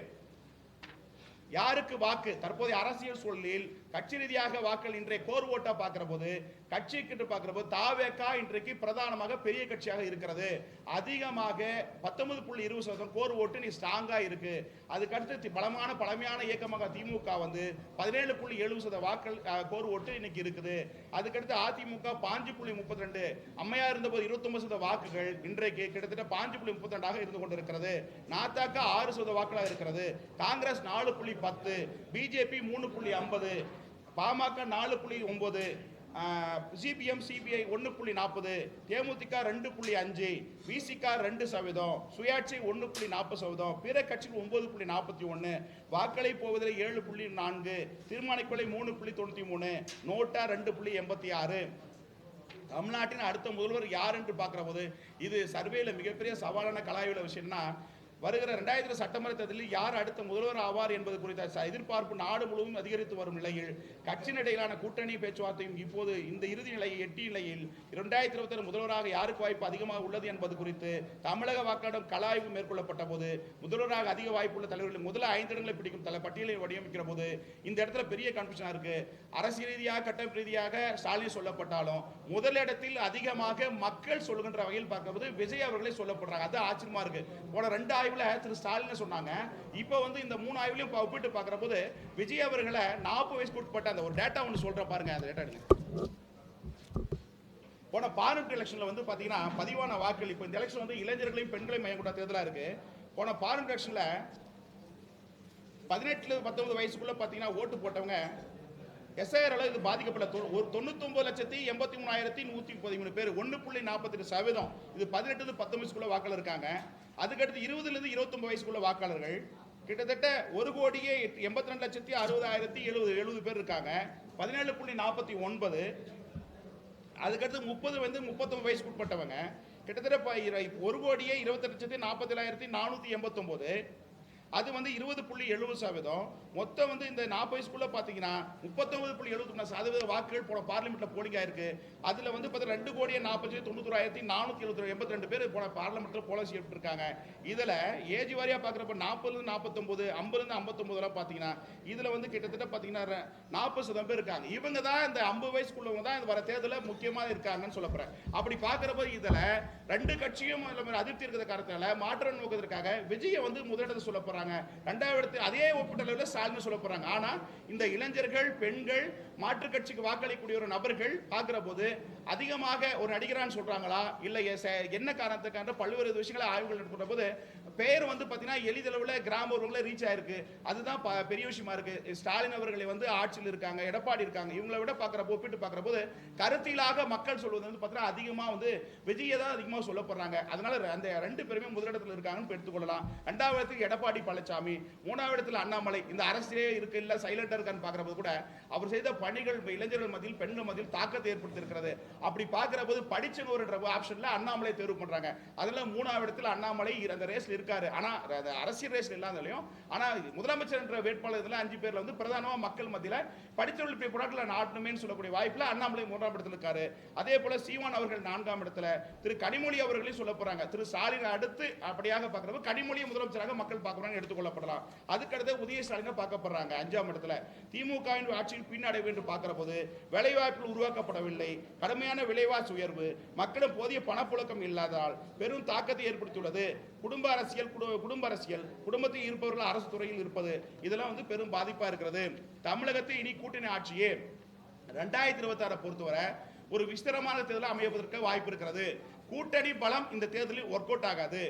யாருக்கு வாக்கு? தற்போதைய அரசியல் சூழலில் கட்சி ரீதியாக வாக்கள் இன்றைய கோர் ஓட்டா பார்க்கிற போது கட்சிக்கு பார்க்கிற போது தவேக இன்றைக்கு பிரதானமாக பெரிய கட்சியாக இருக்கிறது. அதிகமாக 19.20% கோர் ஓட்டு நீ ஸ்ட்ராங்கா இருக்கு. அதுக்கடுத்து பழமையான இயக்கமாக திமுக 17.70% வாக்கள் கோர் ஓட்டு இன்னைக்கு இருக்குது. அதுக்கடுத்து அதிமுக 5.32, அம்மையா இருந்தபோது 29% வாக்குகள் இன்றைக்கு கிட்டத்தட்ட 5.32 இருந்து கொண்டிருக்கிறது. நாதக 6% வாக்குகளாக இருக்கிறது. Congress 4.10, BJP 3.50, PMK 4.9, CPM CBI 1.40, தேமுதிக 2.5, விசிக 2%, சுயாட்சி 1.40%, பிற கட்சிகள் 9.41, வாக்களை போவதில் 7.4, தீர்மானிக்கொலை 3.93, நோட்டா 2.86. தமிழ்நாட்டின் அடுத்த முதல்வர் யார் என்று பார்க்கிற போது இது சர்வேல மிகப்பெரிய சவாலான கலாய்வுல விஷயம்னா, வருகிற 2000 சட்டமன்ற தேர்தலில் யார் அடுத்த முதல்வர் ஆவார் என்பது குறித்த எதிர்பார்ப்பு நாடு முழுவதும் அதிகரித்து வரும் நிலையில் கட்சியின் இடையிலான கூட்டணி பேச்சுவார்த்தையும் இப்போது இந்த இறுதி நிலையை எட்டிய நிலையில் 2026 முதல்வராக யாருக்கு வாய்ப்பு அதிகமாக உள்ளது என்பது குறித்து தமிழக வாக்காளர் கலாய்வு மேற்கொள்ளப்பட்ட போது முதல்வராக அதிக வாய்ப்புள்ள தலைவர்கள் முதல் 5 இடங்களை பிடிக்கும் பட்டியலை வடிவமைக்கிற போது இந்த இடத்துல பெரிய கன்ஃபியூஷனா இருக்கு. அரசியல் ரீதியாக கட்டமைப்பு ரீதியாக ஸ்டாலின் சொல்லப்பட்டாலும் முதலிடத்தில் அதிகமாக மக்கள் சொல்லுகின்ற வகையில் பார்க்கும்போது விஜய் அவர்களே சொல்லப்படுறாங்க. அது ஆச்சரியமா இருக்கு. போன 2 ஆய்வுல திரு ஸ்டாலின் சொன்னாங்க. இப்போ வந்து இந்த 3 ஆய்வுலையும் ஒப்பிட்டு பார்க்கிற போது விஜய் அவர்களை 40 வயசுக்கு உட்பட்ட அந்த ஒரு டேட்டா ஒன்று சொல்ற பாருங்க. அந்த டேட்டா எடுங்க. போன பார்லிமெண்ட் எலெக்ஷன்ல வந்து பாத்தீங்கன்னா பதிவான வாக்குகள், இப்போ இந்த எலெக்ஷன் வந்து இளைஞர்களையும் பெண்களையும் மையம் கொண்ட தேர்தலா இருக்கு. போன பார்லிமெண்ட் எலெக்ஷன்ல 18 19 வயசுக்குள்ள பாத்தீங்கன்னா ஓட்டு போட்டவங்க எஸ்ஐஆர் இது பாதிக்கப்பட்ட 99,83,113 பேர், 1.48%. இது 18 19 வயசுக்குள்ள வாக்காளர் இருக்காங்க. அதுக்கடுத்து 20 29 வயசுக்குள்ள வாக்காளர்கள் கிட்டத்தட்ட 1,82,60,070 பேர் இருக்காங்க, 17.49. அதுக்கடுத்து 39 வயசுக்கு உட்பட்டவங்க கிட்டத்தட்ட 1,28,47,489. அது வந்து 20.70%. மொத்தம் வந்து இந்த 40 வயசுக்குள்ள பாத்தீங்கன்னா 39.73% வாக்குகள் போன பார்லிமெண்ட்ல போலிங் ஆயிருக்கு. அதுல வந்து 2,40,91,482 பேர் போன பார்லிமெண்ட்ல போல செய்யப்பட்டிருக்காங்க. இதுல ஏஜ் வாரியா பாக்குறப்ப 40 49, 50 59 எல்லாம் பாத்தீங்கன்னா இதுல வந்து கிட்டத்தட்ட பாத்தீங்கன்னா 40% பேர் இருக்காங்க. இவங்க தான் இந்த 50 வயசுக்குள்ளவங்க தான் வர தேர்தல முக்கியமா இருக்காங்கன்னு சொல்ல போறேன். அப்படி பாக்குறப்ப இதுல 2 கட்சியும் அதிருப்தி இருக்கிற காரணத்தால மாற்றம் நோக்கத்திற்காக விஜயை வந்து முதலிடத்தை சொல்ல போறாங்க. 2வது அதே ஒப்பீட்டளவில் ஸ்டாலின் சொல்ல போறாங்க. ஆனா இந்த இளைஞர்கள், பெண்கள், மாற்று கட்சிக்கு வாக்களிக்கக்கூடிய ஒரு நபர்கள் பார்க்கிற போது அதிகமாக ஒரு நடிகரான்னு சொல்றாங்களா இல்ல என்ன காரணத்துக்கான பல்வேறு விஷயங்களை ஆய்வுகள் நடத்துற போது பெயர் வந்து பாத்தீங்கன்னா எளிதளவுல கிராம ஊர்களை ரீச் ஆயிருக்கு. அதுதான் பெரிய விஷயமா இருக்கு. ஸ்டாலின் அவர்களை வந்து ஆட்சியில் இருக்காங்க, எடப்பாடி இருக்காங்க, இவங்களை விட பாக்குறப்போ ஒப்பிட்டு பாக்குற போது கருத்திலாக மக்கள் சொல்வது வந்து பாத்தீங்கன்னா அதிகமா வந்து விஜயை தான் அதிகமா சொல்லப்படுறாங்க. அதனால அந்த 2 பேருமே முதலிடத்தில் இருக்காங்கன்னு எடுத்துக்கொள்ளலாம். 2வது இடத்துக்கு எடப்பாடி பழனிசாமி, 3வது இடத்துல அண்ணாமலை. இந்த அரசியலே இருக்கு இல்ல சைலண்டா இருக்கான்னு பாக்குற போது கூட அவர் செய்த பணிகள் இளைஞர்கள் மத்தியில், பெண்கள் மத்தியில் தாக்கத்தை ஏற்படுத்தி இருக்கிறது. அப்படி பாக்குற போது படிச்ச ஒரு ஆப்ஷன்ல அண்ணாமலை தேர்வு பண்றாங்க. அதனால 3வது இடத்துல அண்ணாமலை அந்த ரேஸ்ல இருக்காரு. ஆனா அரசியல் ரேஸ்ல இல்லாதலையும் ஆனா முதலமைச்சர் என்ற வேட்பாளர் 5 பேர்ல வந்து பிரதானமா மக்கள் மத்தியில படித்தவர்கள் புறாக்களை நாட்டணுமேன்னு சொல்லக்கூடிய வாய்ப்புல அண்ணாமலை 3ஆம் இடத்துல இருக்காரு. அதே போல சீமான் அவர்கள் 4ஆம் இடத்துல, திரு கனிமொழி அவர்களையும் சொல்ல போறாங்க. திரு ஸ்டாலின் அடுத்து அப்படியாக பாக்குறப்ப கனிமொழியை முதலமைச்சராக மக்கள் பார்க்கறாங்க எடுத்துக்கொள்ளப்படலாம். அதுக்கடுத்து உதய ஸ்டாலின் பார்க்கப்படுறாங்க 5ஆம் இடத்துல. திமுகவின் ஆட்சியில் பின்னடைவு என்று பார்க்கிற போது வேலைவாய்ப்புகள் உருவாக்கப்படவில்லை, கடுமையான விலைவாசி உயர்வு, மக்களும் போதிய பணப்புழக்கம் இல்லாததால் பெரும் தாக்கத்தை ஏற்படுத்தியுள்ளது. குடும்ப அரசியல், குடும்பத்தில் இருப்பவர்கள் அரசு துறையில் இருப்பது, இதெல்லாம் வந்து பெரும் பாதிப்பா இருக்கிறது. தமிழகத்தில் இனி கூட்டணி ஆட்சியே 2026 பொறுத்தவரை ஒரு விஸ்தரமான தேர்தல் அமைவதற்கு வாய்ப்பு இருக்கிறது. கூட்டணி பலம் இந்த தேர்தலில் ஒர்க் அவுட் ஆகாது.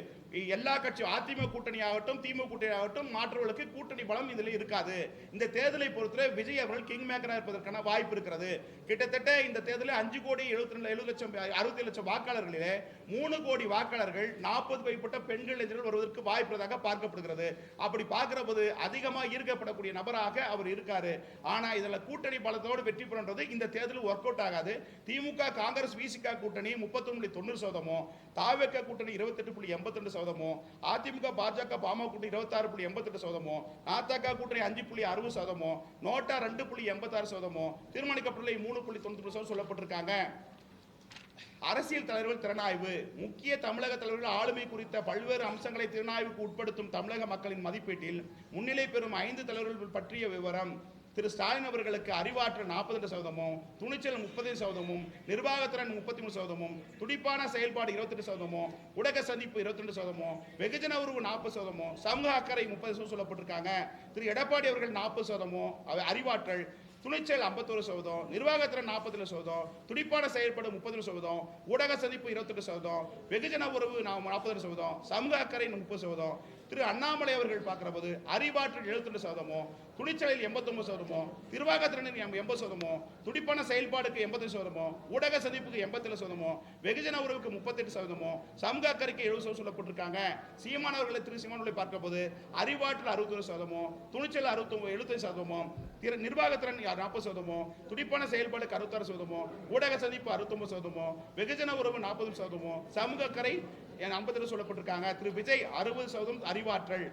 எல்லா கட்சியும் அதிமுக கூட்டணி ஆகட்டும், திமுக கூட்டணி ஆகட்டும், மாற்றவர்களுக்கு கூட்டணி பலம் இதில் இருக்காது. இந்த தேர்தலை பொறுத்தவரை விஜய் அவர்கள் கிங் மேக்கரா இருப்பதற்கான வாய்ப்பு இருக்கிறது. கிட்டத்தட்ட இந்த தேர்தலில் 5,72,70,00,000 வாக்காளர்களிலே 3 கோடி வாக்காளர்கள் 40 வயதுப்பட்ட பெண்கள் இளைஞர்கள் வருவதற்கு வாய்ப்புள்ளதாக பார்க்கப்படுகிறது. அப்படி பார்க்கிற போது அதிகமாக ஈர்க்கப்படக்கூடிய நபராக அவர் இருக்காரு. ஆனா இதுல கூட்டணி பலத்தோடு வெற்றி பெறுவது இந்த தேர்தலில் ஒர்க் அவுட் ஆகாது. திமுக, காங்கிரஸ், விசிக கூட்டணி 39.90%, தாவேக கூட்டணி 28.82%, அதிமுக, பாஜக, பாமக கூட்டணி 26.88%, நாதக கூட்டணி 5.60%, நோட்டா 2.86%, தீர்மானிக்கப்பட்டுள்ள 3.90% சொல்லப்பட்டிருக்காங்க. அரசியல் தலைவர்கள் திறனாய்வு. முக்கிய தமிழக தலைவர்கள் ஆளுமை குறித்த பல்வேறு அம்சங்களை திறனாய்வுக்கு உட்படுத்தும் தமிழக மக்களின் மதிப்பீட்டில் முன்னிலை பெறும் 5 தலைவர்கள் பற்றிய விவரம். திரு ஸ்டாலின் அவர்களுக்கு அறிவாற்றல் 42%, துணிச்சல் 30%, நிர்வாகத்திறன் 33%, துடிப்பான செயல்பாடு 28%, ஊடக சந்திப்பு 22%, வெகுஜன உறவு 40%, சமூக அக்கறை 30% சொல்லப்பட்டிருக்காங்க. திரு எடப்பாடி அவர்கள் 40%, அறிவாற்றல், துணிச்சல் 51%, நிர்வாகத்திறன் 47%, துடிப்பான செயல்பாடு 32%, ஊடக சந்திப்பு 28%, வெகுஜன உறவு 42%, சமூக அக்கறை 30%, திரு அண்ணாமலை அவர்கள் பார்க்கிற போது அறிவாற்றல் 72%, துணிச்சலில் 89%, நிர்வாகத்திறனில் 80%, துடிப்பான செயல்பாடுக்கு 85%, ஊடக சந்திப்புக்கு 87%, வெகுஜன உறவுக்கு 38%, சமூக அக்கறைக்கு 70% சொல்லப்பட்டிருக்காங்க. சீமான் அவர்களை திரு சீமானவர்களை பார்க்க போது அறிவாற்றல் 61%, துணிச்சல் 75%, நிர்வாகத்திறன் 40%, துடிப்பான செயல்பாடுக்கு 66%, ஊடக சந்திப்பு 69%, வெகுஜன உறவு 40%, சமூக அக்கறை 52 சொல்லப்பட்டிருக்காங்க. திரு விஜய் 60% அறிவாற்றல்,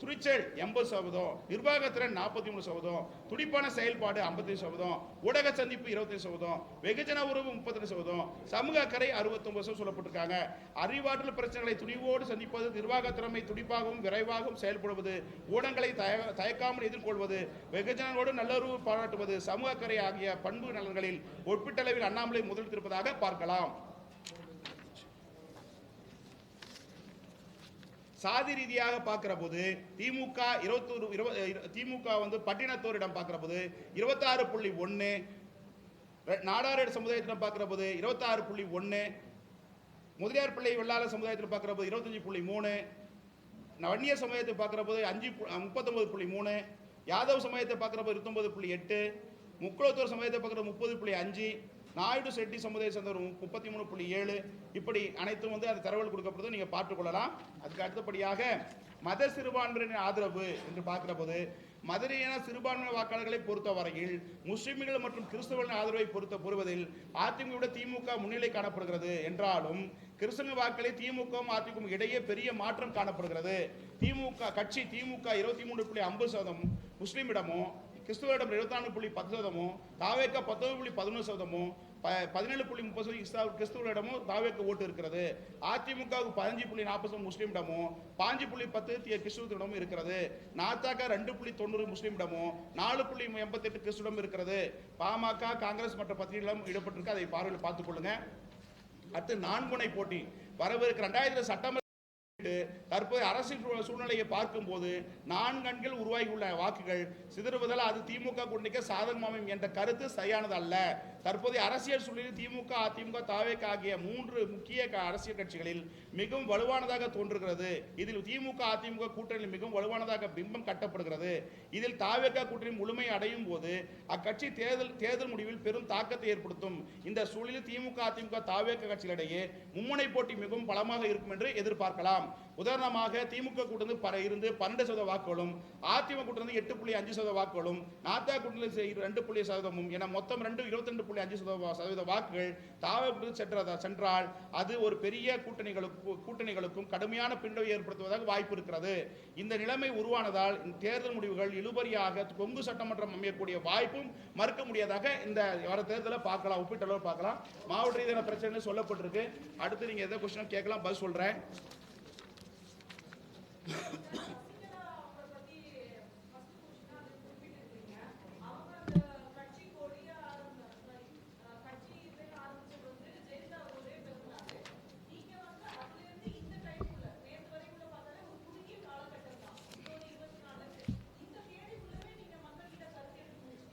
துணிச்சல் 80%, நிர்வாகத்திறன் 43%, துடிப்பான செயல்பாடு 55%, ஊடக சந்திப்பு 25%, வெகுஜன உறவு 32%, சமூக அக்கறை 69% சொல்லப்பட்டிருக்காங்க. அறிவாற்றல் பிரச்சனைகளை துணிவோடு சந்திப்பது, நிர்வாக திறமை துடிப்பாகவும் விரைவாகவும் செயல்படுவது, ஊடகங்களை தயக்காமல் எதிர்கொள்வது, வெகுஜனோடு நல்லுறவு பாராட்டுவது, சமூக அக்கறை ஆகிய பண்பு நலன்களில் ஒப்பீட்டளவில் அண்ணாமலை முதலிட்டிருப்பதாக பார்க்கலாம். சாதி ரீதியாக பார்க்கிற போது திமுக பட்டினத்தோரிடம் பார்க்கிற போது 26.1, நாடார் சமுதாயத்திடம் பார்க்கிற போது 26.1, முதலியார் பிள்ளை வெள்ளாளர் சமுதாயத்தில் பார்க்கிற போது 25.3, வன்னியர் சமுதாயத்தை பார்க்கிற போது 39.3, யாதவ் சமுதாயத்தை பார்க்கிற போது 29.8, முக்குளத்தூர் சமுதாயத்தை பார்க்கிற 30.5, நாயுடு செட்டி சமுதாய சேர்ந்தவர் 33.7, இப்படி அனைத்தும் அந்த தரவுகள் கொடுக்கப்படுது, நீங்க பார்த்துக்கொள்ளலாம். அதுக்கு அடுத்தபடியாக மத சிறுபான்மையினர் ஆதரவு என்று பார்க்கிற போது மதுரையான சிறுபான்மை வாக்காளர்களை பொறுத்தவரையில் முஸ்லிம்கள் மற்றும் கிறிஸ்தவர்களின் ஆதரவை பொறுவதில் அதிமுக திமுக முன்னிலை காணப்படுகிறது என்றாலும் கிறிஸ்தவ வாக்களை திமுகவும் அதிமுக இடையே பெரிய மாற்றம் காணப்படுகிறது. திமுக 23.50% முஸ்லிமிடமும், கிறிஸ்துவரிடம் 24.10%, தாவேக்க 19.11%, 17.30% கிறிஸ்துவரிடமும் தாவேக்க ஓட்டு இருக்கிறது. அதிமுகவுக்கு 15.40% முஸ்லிமிடமும், 5.10% கிறிஸ்துவரிடமும் இருக்கிறது. நாத்தாக்க 2.90% முஸ்லிமிடமும், 4.88% கிறிஸ்துவரிடம் இருக்கிறது. பாமக, காங்கிரஸ் மற்ற பத்திரிகைகளும் ஈடுபட்டிருக்கு, அதை பார்வையில் பார்த்துக் கொள்ளுங்க. அடுத்து 4 முனை போட்டி வரவிருக்கிற 2000 சட்டமன்ற தற்போது அரசியல் சூழ்நிலையை பார்க்கும் போது 4 அணிகள் உருவாகியுள்ள வாக்குகள் சிதறுவதால் அது திமுக கூட்டணிக்கு சாதகமாகும் என்ற கருத்து சரியானது அல்ல. தற்போதைய அரசியல் சூழ்நிலையில் திமுக, அதிமுக, தாவேக ஆகிய 3 முக்கிய அரசியல் கட்சிகளில் மிகவும் வலுவானதாக தோன்றுகிறது. இதில் திமுக, அதிமுக கூட்டணியில் மிகவும் வலுவானதாக பிம்பம் கட்டப்படுகிறது. இதில் தாவேக கூட்டணி முழுமை அடையும் போது அக்கட்சி தேர்தல் முடிவில் பெரும் தாக்கத்தை ஏற்படுத்தும். இந்த சூழலில் திமுக, அதிமுக, தாவேக கட்சிகளிடையே மும்முனை போட்டி மிகவும் பலமாக இருக்கும் என்று எதிர்பார்க்கலாம். உதாரணமாக திமுக கூட்டணி இருந்து 12% வாக்குகளும், அதிமுக கூட்டணி 8.5% வாக்குகளும், நாத்தா கூட்டணி 2% என மொத்தம் 22.5% வாக்குகள் தாவே சென்றால் அது ஒரு பெரிய கூட்டணிகளுக்கும் கடுமையான பின்னடைவை ஏற்படுத்துவதாக வாய்ப்பு இருக்கிறது. இந்த நிலைமை உருவானதால் தேர்தல் முடிவுகள் இழுபறியாக கொங்கு சட்டமன்றம் அமையக்கூடிய வாய்ப்பும் மறுக்க முடியாதாக இந்த வர தேர்தலை பார்க்கலாம், ஒப்பீட்டளவு பார்க்கலாம். மாவட்ட ரீதியான பிரச்சனை சொல்லப்பட்டிருக்கு. அடுத்து நீங்க எதை கொஸ்டின் கேட்கலாம், பதில் சொல்றேன்.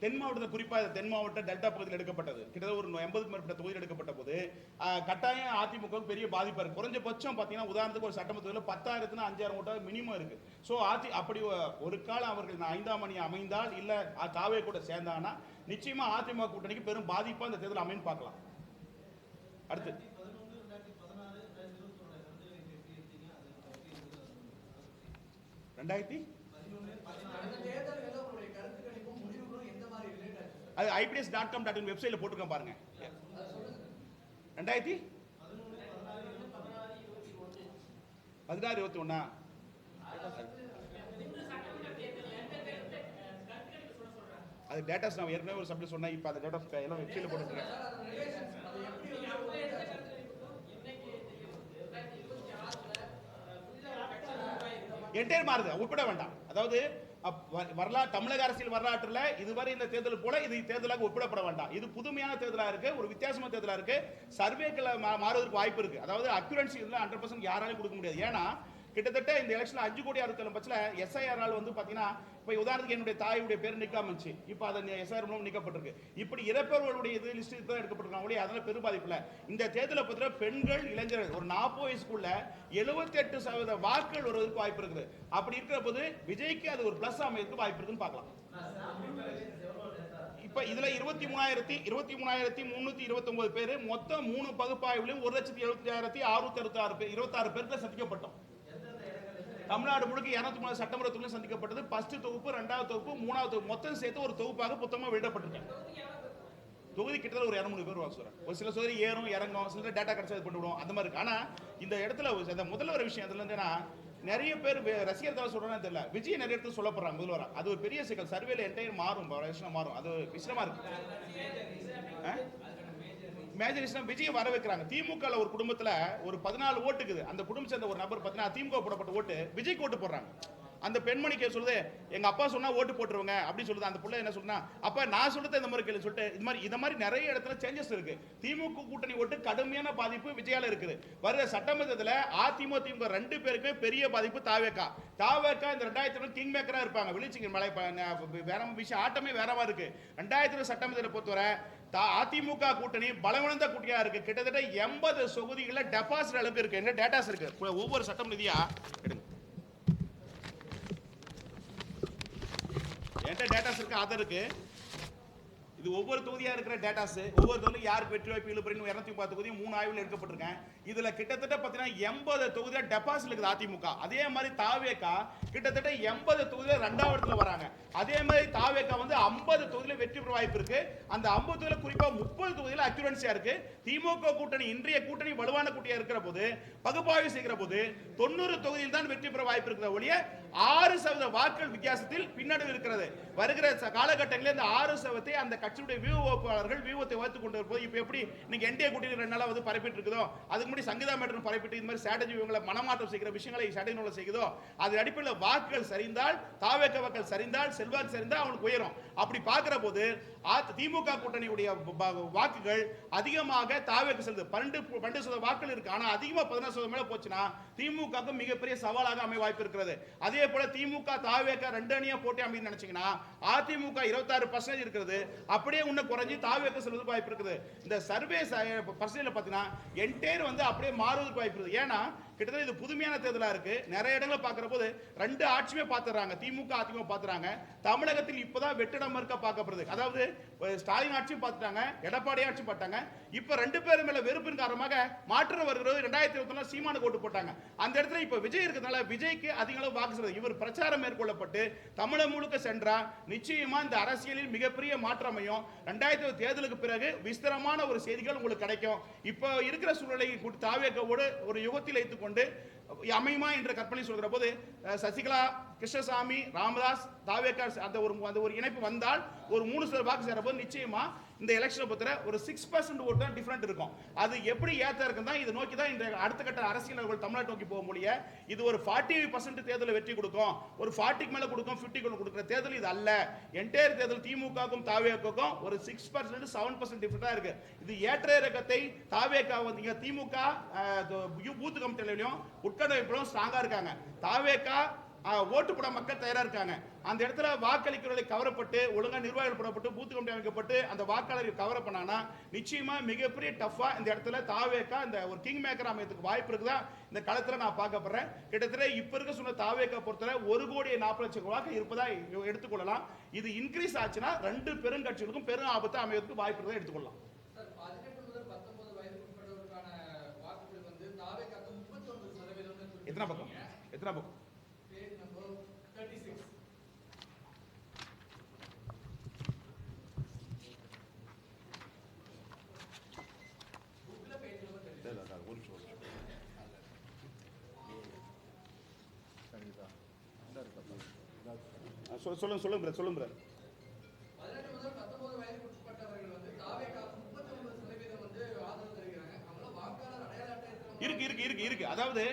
தென் மாவட்டத்தில் குறிப்பாக தென் மாவட்ட டெல்டா பகுதியில் எடுக்கப்பட்டது கிட்டத்தட்ட ஒரு 80க்கும் மேற்பட்ட தொகுதியில் எடுக்கப்பட்ட போது கட்டாயம் அதிமுக பெரிய பாதிப்பாக இருக்கு. குறைஞ்சபட்சம் பார்த்தீங்கன்னா உதாரணத்துக்கு ஒரு சட்டமன்ற தொகுதியில் 10,000 5,000 ஓட்டாக மினிமம் இருக்கு. ஸோ அப்படி ஒரு காலம் அவர்கள் 5ஆம் அணி அமைந்தால் இல்லை தாவே கூட சேர்ந்தாங்கன்னா நிச்சயமா அதிமுக கூட்டணிக்கு பெரும் பாதிப்பாக இந்த தேர்தல் அமைன்னு பார்க்கலாம். அடுத்து 2011 அது IPDS.com.in வெப்சைட்ல போட்டுருக்கேன் பாருங்க. 2016-21 அது டேட்டாஸ் நான் ஏற்கனவே ஒரு சப்ஜெக்ட் சொன்னேன். இப்போ அந்த டேட்டாஸ் எல்லாம் வெப்சைட்ல போட்டுருக்கேன். என்டையர் மாறுது, ஒப்பிட வேண்டாம். அதாவது தமிழக அரசியல் வரலாற்றில் இதுவரை இந்த தேர்தல் போல இது தேர்தலாக ஒப்பிடப்பட வேண்டாம். இது புதுமையான தேர்தலாக இருக்கு, ஒரு வித்தியாசமான தேர்தலாக இருக்கு. சர்வேக்கள் மாறுவதற்கு வாய்ப்பு இருக்கு. அதாவது அக்யூரன்சி 100% யாராலையும் கொடுக்க முடியாது. ஏன்னா கிட்டத்தட்ட இந்த எலெக்ஷன்ல 5 கோடி 67 லட்சத்துல எஸ்ஐஆர் வந்து பாத்தீங்கன்னா இப்ப உதாரணத்துக்கு என்னுடைய தாயுடைய பேர் நிக்காம இருந்துச்சு, இப்ப அது எஸ்ஐஆர் மூலம் நீக்கப்பட்டிருக்கு. இப்படி இறப்பவர்களுடைய இது லிஸ்ட் தான் எடுக்கப்பட்டிருக்காங்க ஒழிய அதனால பெரும் பாதிப்பு இல்ல. இந்த தேர்தலை பத்திர பெண்கள் இளைஞர்கள் ஒரு 40 வயசுக்குள்ள 78% வாக்குகள் வருவதற்கு வாய்ப்பு இருக்குது. அப்படி இருக்கிற போது விஜய்க்கு அது ஒரு பிளஸ் அமையறதுக்கு வாய்ப்பு இருக்குன்னு பார்க்கலாம். இப்ப இதுல 23,329 பேர் மொத்தம் 3 பகுப்பாய்வுலையும் 1,76,666 பேருக்கு சந்திக்கப்பட்டோம். தமிழ்நாடு முழுக்க 203 சட்டமன்ற தொகுதியில் சந்திக்கப்பட்டது. ஃபர்ஸ்ட் தொகுப்பு, 2வது தொகுப்பு, 3வது தொகுப்பு மொத்தம் சேர்த்து ஒரு தொகுப்பாக புத்தகமாக வெளியிடப்பட்டிருக்கேன். தொகுதி கிட்டத்தட்ட ஒரு 200 பேர் வாங்க. ஒரு சில சோதரி ஏறும் இறங்கும், சில டேட்டா கிடைச்சா இது பண்ணிவிடும், அந்த மாதிரி இருக்கு. ஆனா இந்த இடத்துல இந்த முதல்வர் விஷயம் இதுல இருந்துன்னா நிறைய பேர் ரசிகர் தவிர சொல்றானே தெரியல, விஜய் நிறைய இடத்துல சொல்லப்படுறாங்க முதல்வரா. அது ஒரு பெரிய சிக்கல். சர்வேல என்டையர் மாறும், மாறும். அது விஷயமா இருக்கு. மேஜர் விஷயம் விஜய் வர வைக்கிறாங்க. திமுக ஒரு குடும்பத்துல ஒரு 14 ஓட்டுக்குது. அந்த குடும்பம் சேர்ந்த ஒரு நபர் பார்த்தீங்கன்னா திமுக போடப்பட்ட ஓட்டு விஜய்க்கு ஓட்டு போடுறாங்க. அந்த பெண்மணிக்கு சொல்லுது, எங்க அப்பா சொன்னா ஓட்டு போட்டுருவாங்க அப்படின்னு சொல்லுது. அந்த புள்ள என்ன சொல்றா, அப்ப நான் சொல்றது இந்த மாதிரி கேள்வி சொல்லிட்டு இந்த மாதிரி நிறைய இடத்துல சேஞ்சஸ் இருக்கு. திமுக கூட்டணி ஓட்டு கடுமையான பாதிப்பு விஜயால இருக்குது. வருகிற சட்டமன்றத்தில் அதிமுக திமுக 2 பேருக்குமே பெரிய பாதிப்பு தாவேக்கா இந்த 2000 கிங் மேக்கரா இருப்பாங்க. விழிச்சிங்க மலை வேற விஷயம், ஆட்டமே வேறவா இருக்கு. 2000 சட்டமன்றத்தை பொறுத்தவரை அதிமுக கூட்டணி பலவீனந்த கூட்டணியா இருக்கு. கிட்டத்தட்ட 80 தொகுதிகளில் டெபாசிட் அளவுக்கு இருக்கு. என்ன டேட்டாஸ் இருக்கு ஒவ்வொரு சட்டம் நிதியா எடுங்க. என்கிட்ட டேட்டாஸ் இருக்கு, ஆதார் இருக்கு. இது ஒவ்வொரு தொகுதியா இருக்கிற டேட்டாஸ். ஒவ்வொரு தொகுதியும் யாருக்கு வெற்றி வாய்ப்பு இழுப்புறீங்க 230 தொகுதியும் 3 ஆய்வுல எடுக்கப்பட்டிருக்கேன். இதுல கிட்டத்தட்ட பாத்தீங்கன்னா 80 தொகுதியில டெபாசிட் இருக்குது அதிமுக. அதே மாதிரி தாவேக்கா கிட்டத்தட்ட 80 தொகுதியில 2வது இடத்துல வராங்க. அதே மாதிரி தாவேக்கா 50 தொகுதியில வெற்றி பெற வாய்ப்பு இருக்கு. அந்த 50 தொகுதியில குறிப்பா 30 தொகுதியில அக்யூரன்சியா இருக்கு. திமுக கூட்டணி இன்றைய கூட்டணி வலுவான கூட்டணியா இருக்கிற போது பகுப்பாய்வு செய்கிற போது 90 தொகுதியில் தான் வெற்றி பெற வாய்ப்பு இருக்கிற ஒழிய 6% வாக்குகள் வித்தியாசத்தில் பின்னடைவு இருக்கிறது. வருகிற காலகட்டங்களில் இந்த 6% அந்த கட்சியுடைய வியூகோப்பாளர்கள் வியூகத்தை வைத்துக் கொண்டு இருப்போது. இப்போ எப்படி நீங்க என்டிஏ கூட்டணி 2 நாளா பரப்பிட்டு இருக்குதோ, அதுக்கு முன்னாடி சங்கீதா மேட்டர் பரப்பிட்டு இந்த மாதிரி ஸ்ட்ராட்டஜி இவங்களை மனமாற்றம் செய்கிற விஷயங்களை சடைநூல செய்யுதோ, அது அடிப்படையில் வாக்குகள் சரிந்தால் தாவேக்க வாக்குகள் சரிந்தால் செல்வாக்கு சரிந்தால் அவங்களுக்கு உயரும். அப்படி பார்க்கிற போது திமுக கூட்டணியுடைய வாக்குகள் அதிகமாக தாவேக்கு செல்லுது. 12% வாக்குகள் இருக்கு. ஆனா அதிகமா 16% மேல போச்சுன்னா திமுக மிகப்பெரிய சவாலாக அமைய வாய்ப்பு இருக்கிறது. அதே போல திமுக தாவேக்க 2 அணியா போட்டி அமைன்னு நினைச்சீங்கன்னா அதிமுக 26% இருக்கிறது. அப்படியே இன்னும் குறைஞ்சி தாவேக்க செல்வதற்கு வாய்ப்பு இருக்குது. இந்த சர்வே பர்சன்டேஜ்ல பாத்தீங்கன்னா என்டையர் அப்படியே மாறுவதற்கு வாய்ப்பு இருக்குது. ஏன்னா கிட்டத்தட்ட இது புதுமையான தேர்தலா இருக்கு. நிறைய இடங்களை பார்க்கிற போது 2 ஆட்சியுமே பார்த்துறாங்க. திமுக அதிமுக பார்த்துறாங்க. தமிழகத்தில் இப்பதான் வெற்றிடம் மறுக்க பார்க்கப்படுது. அதாவது ஸ்டாலின் ஆட்சியும் பார்த்துட்டாங்க, எடப்பாடி ஆட்சியும் பார்த்தாங்க. இப்ப 2 பேரும் மேல வெறுப்பின் காரணமாக மாற்றம் வருகிறது. 2021 சீமானுக்கு ஓட்டு போட்டாங்க. அந்த இடத்துல இப்ப விஜய் இருக்கிறதுனால விஜய்க்கு அதிக அளவு வாக்கு செலுத்து. இவர் பிரச்சாரம் மேற்கொள்ளப்பட்டு தமிழகம் முழுக்க சென்றா நிச்சயமா இந்த அரசியலில் மிகப்பெரிய மாற்றம் அமையும். 2020 தேர்தலுக்கு பிறகு விஸ்தரமான ஒரு செய்திகள் உங்களுக்கு கிடைக்கும். இப்ப இருக்கிற சூழ்நிலை தாவேக்கவோடு ஒரு யுகத்தில் வைத்துக் கொண்டு அமையுமா என்ற கற்பனை சொல்கிற போது சசிகலா, கிருஷ்ணசாமி, ராமதாஸ், தாவேக்கா அந்த ஒரு இணைப்பு வந்தால் ஒரு 3% வாக்கு சேர போது நிச்சயமா இந்த எலெக்ஷனை பொறுத்த ஒரு 6% ஓட்டு தான் டிஃபரண்ட் இருக்கும். அது எப்படி ஏத்த இருக்குன்னு தான் இதை நோக்கி தான் இந்த அடுத்த கட்ட அரசியல் தமிழ்நாடு நோக்கி போக முடிய இது ஒரு 40% தேர்தலில் வெற்றி கொடுக்கும், ஒரு 40க்கு மேல கொடுக்கும், 50 கொடுக்கிற தேர்தல் இது அல்ல. என்டையர் தேர்தல் திமுகவுக்கும் தாவேக்காவுக்கும் ஒரு 6% 7% டிஃபரண்டா இருக்கு. இது ஏற்ற இறக்கத்தை தாவேக்கா திமுக பூத் கமிட்டிலையும் உட்கட்டமைப்பிலும் ஸ்ட்ராங்கா இருக்காங்க. தாவேக்கா ஓட்டு போட மக்கள் தயாரா இருக்காங்க. அந்த இடத்துல வாக்களிக்கிறவர்களை கவரப்பட்டு ஒழுங்கா நிர்வாகிகள் போடப்பட்டு பூத் கமிட்டி அமைக்கப்பட்டு அந்த வாக்காளர்கள் கவர பண்ணாங்கன்னா நிச்சயமா மிகப்பெரிய டஃபா இந்த இடத்துல தாவேக்கா இந்த ஒரு கிங் மேக்கர் அமையத்துக்கு வாய்ப்பு இருக்குதா இந்த களத்துல நான் பார்க்கப்படுறேன். கிட்டத்தட்ட இப்ப இருக்க சொன்ன தாவேக்கா பொறுத்தவரை 1,40,00,000 வாக்கு இருப்பதா எடுத்துக்கொள்ளலாம். இது இன்க்ரீஸ் ஆச்சுன்னா 2 பெருங்கட்சிகளுக்கும் பெரும் ஆபத்து அமையத்துக்கு வாய்ப்பு இருக்குதா எடுத்துக்கொள்ளலாம். எத்தனை பக்கம் சொல்லுங்க சொல்லுங்க. இருக்கு. அதாவது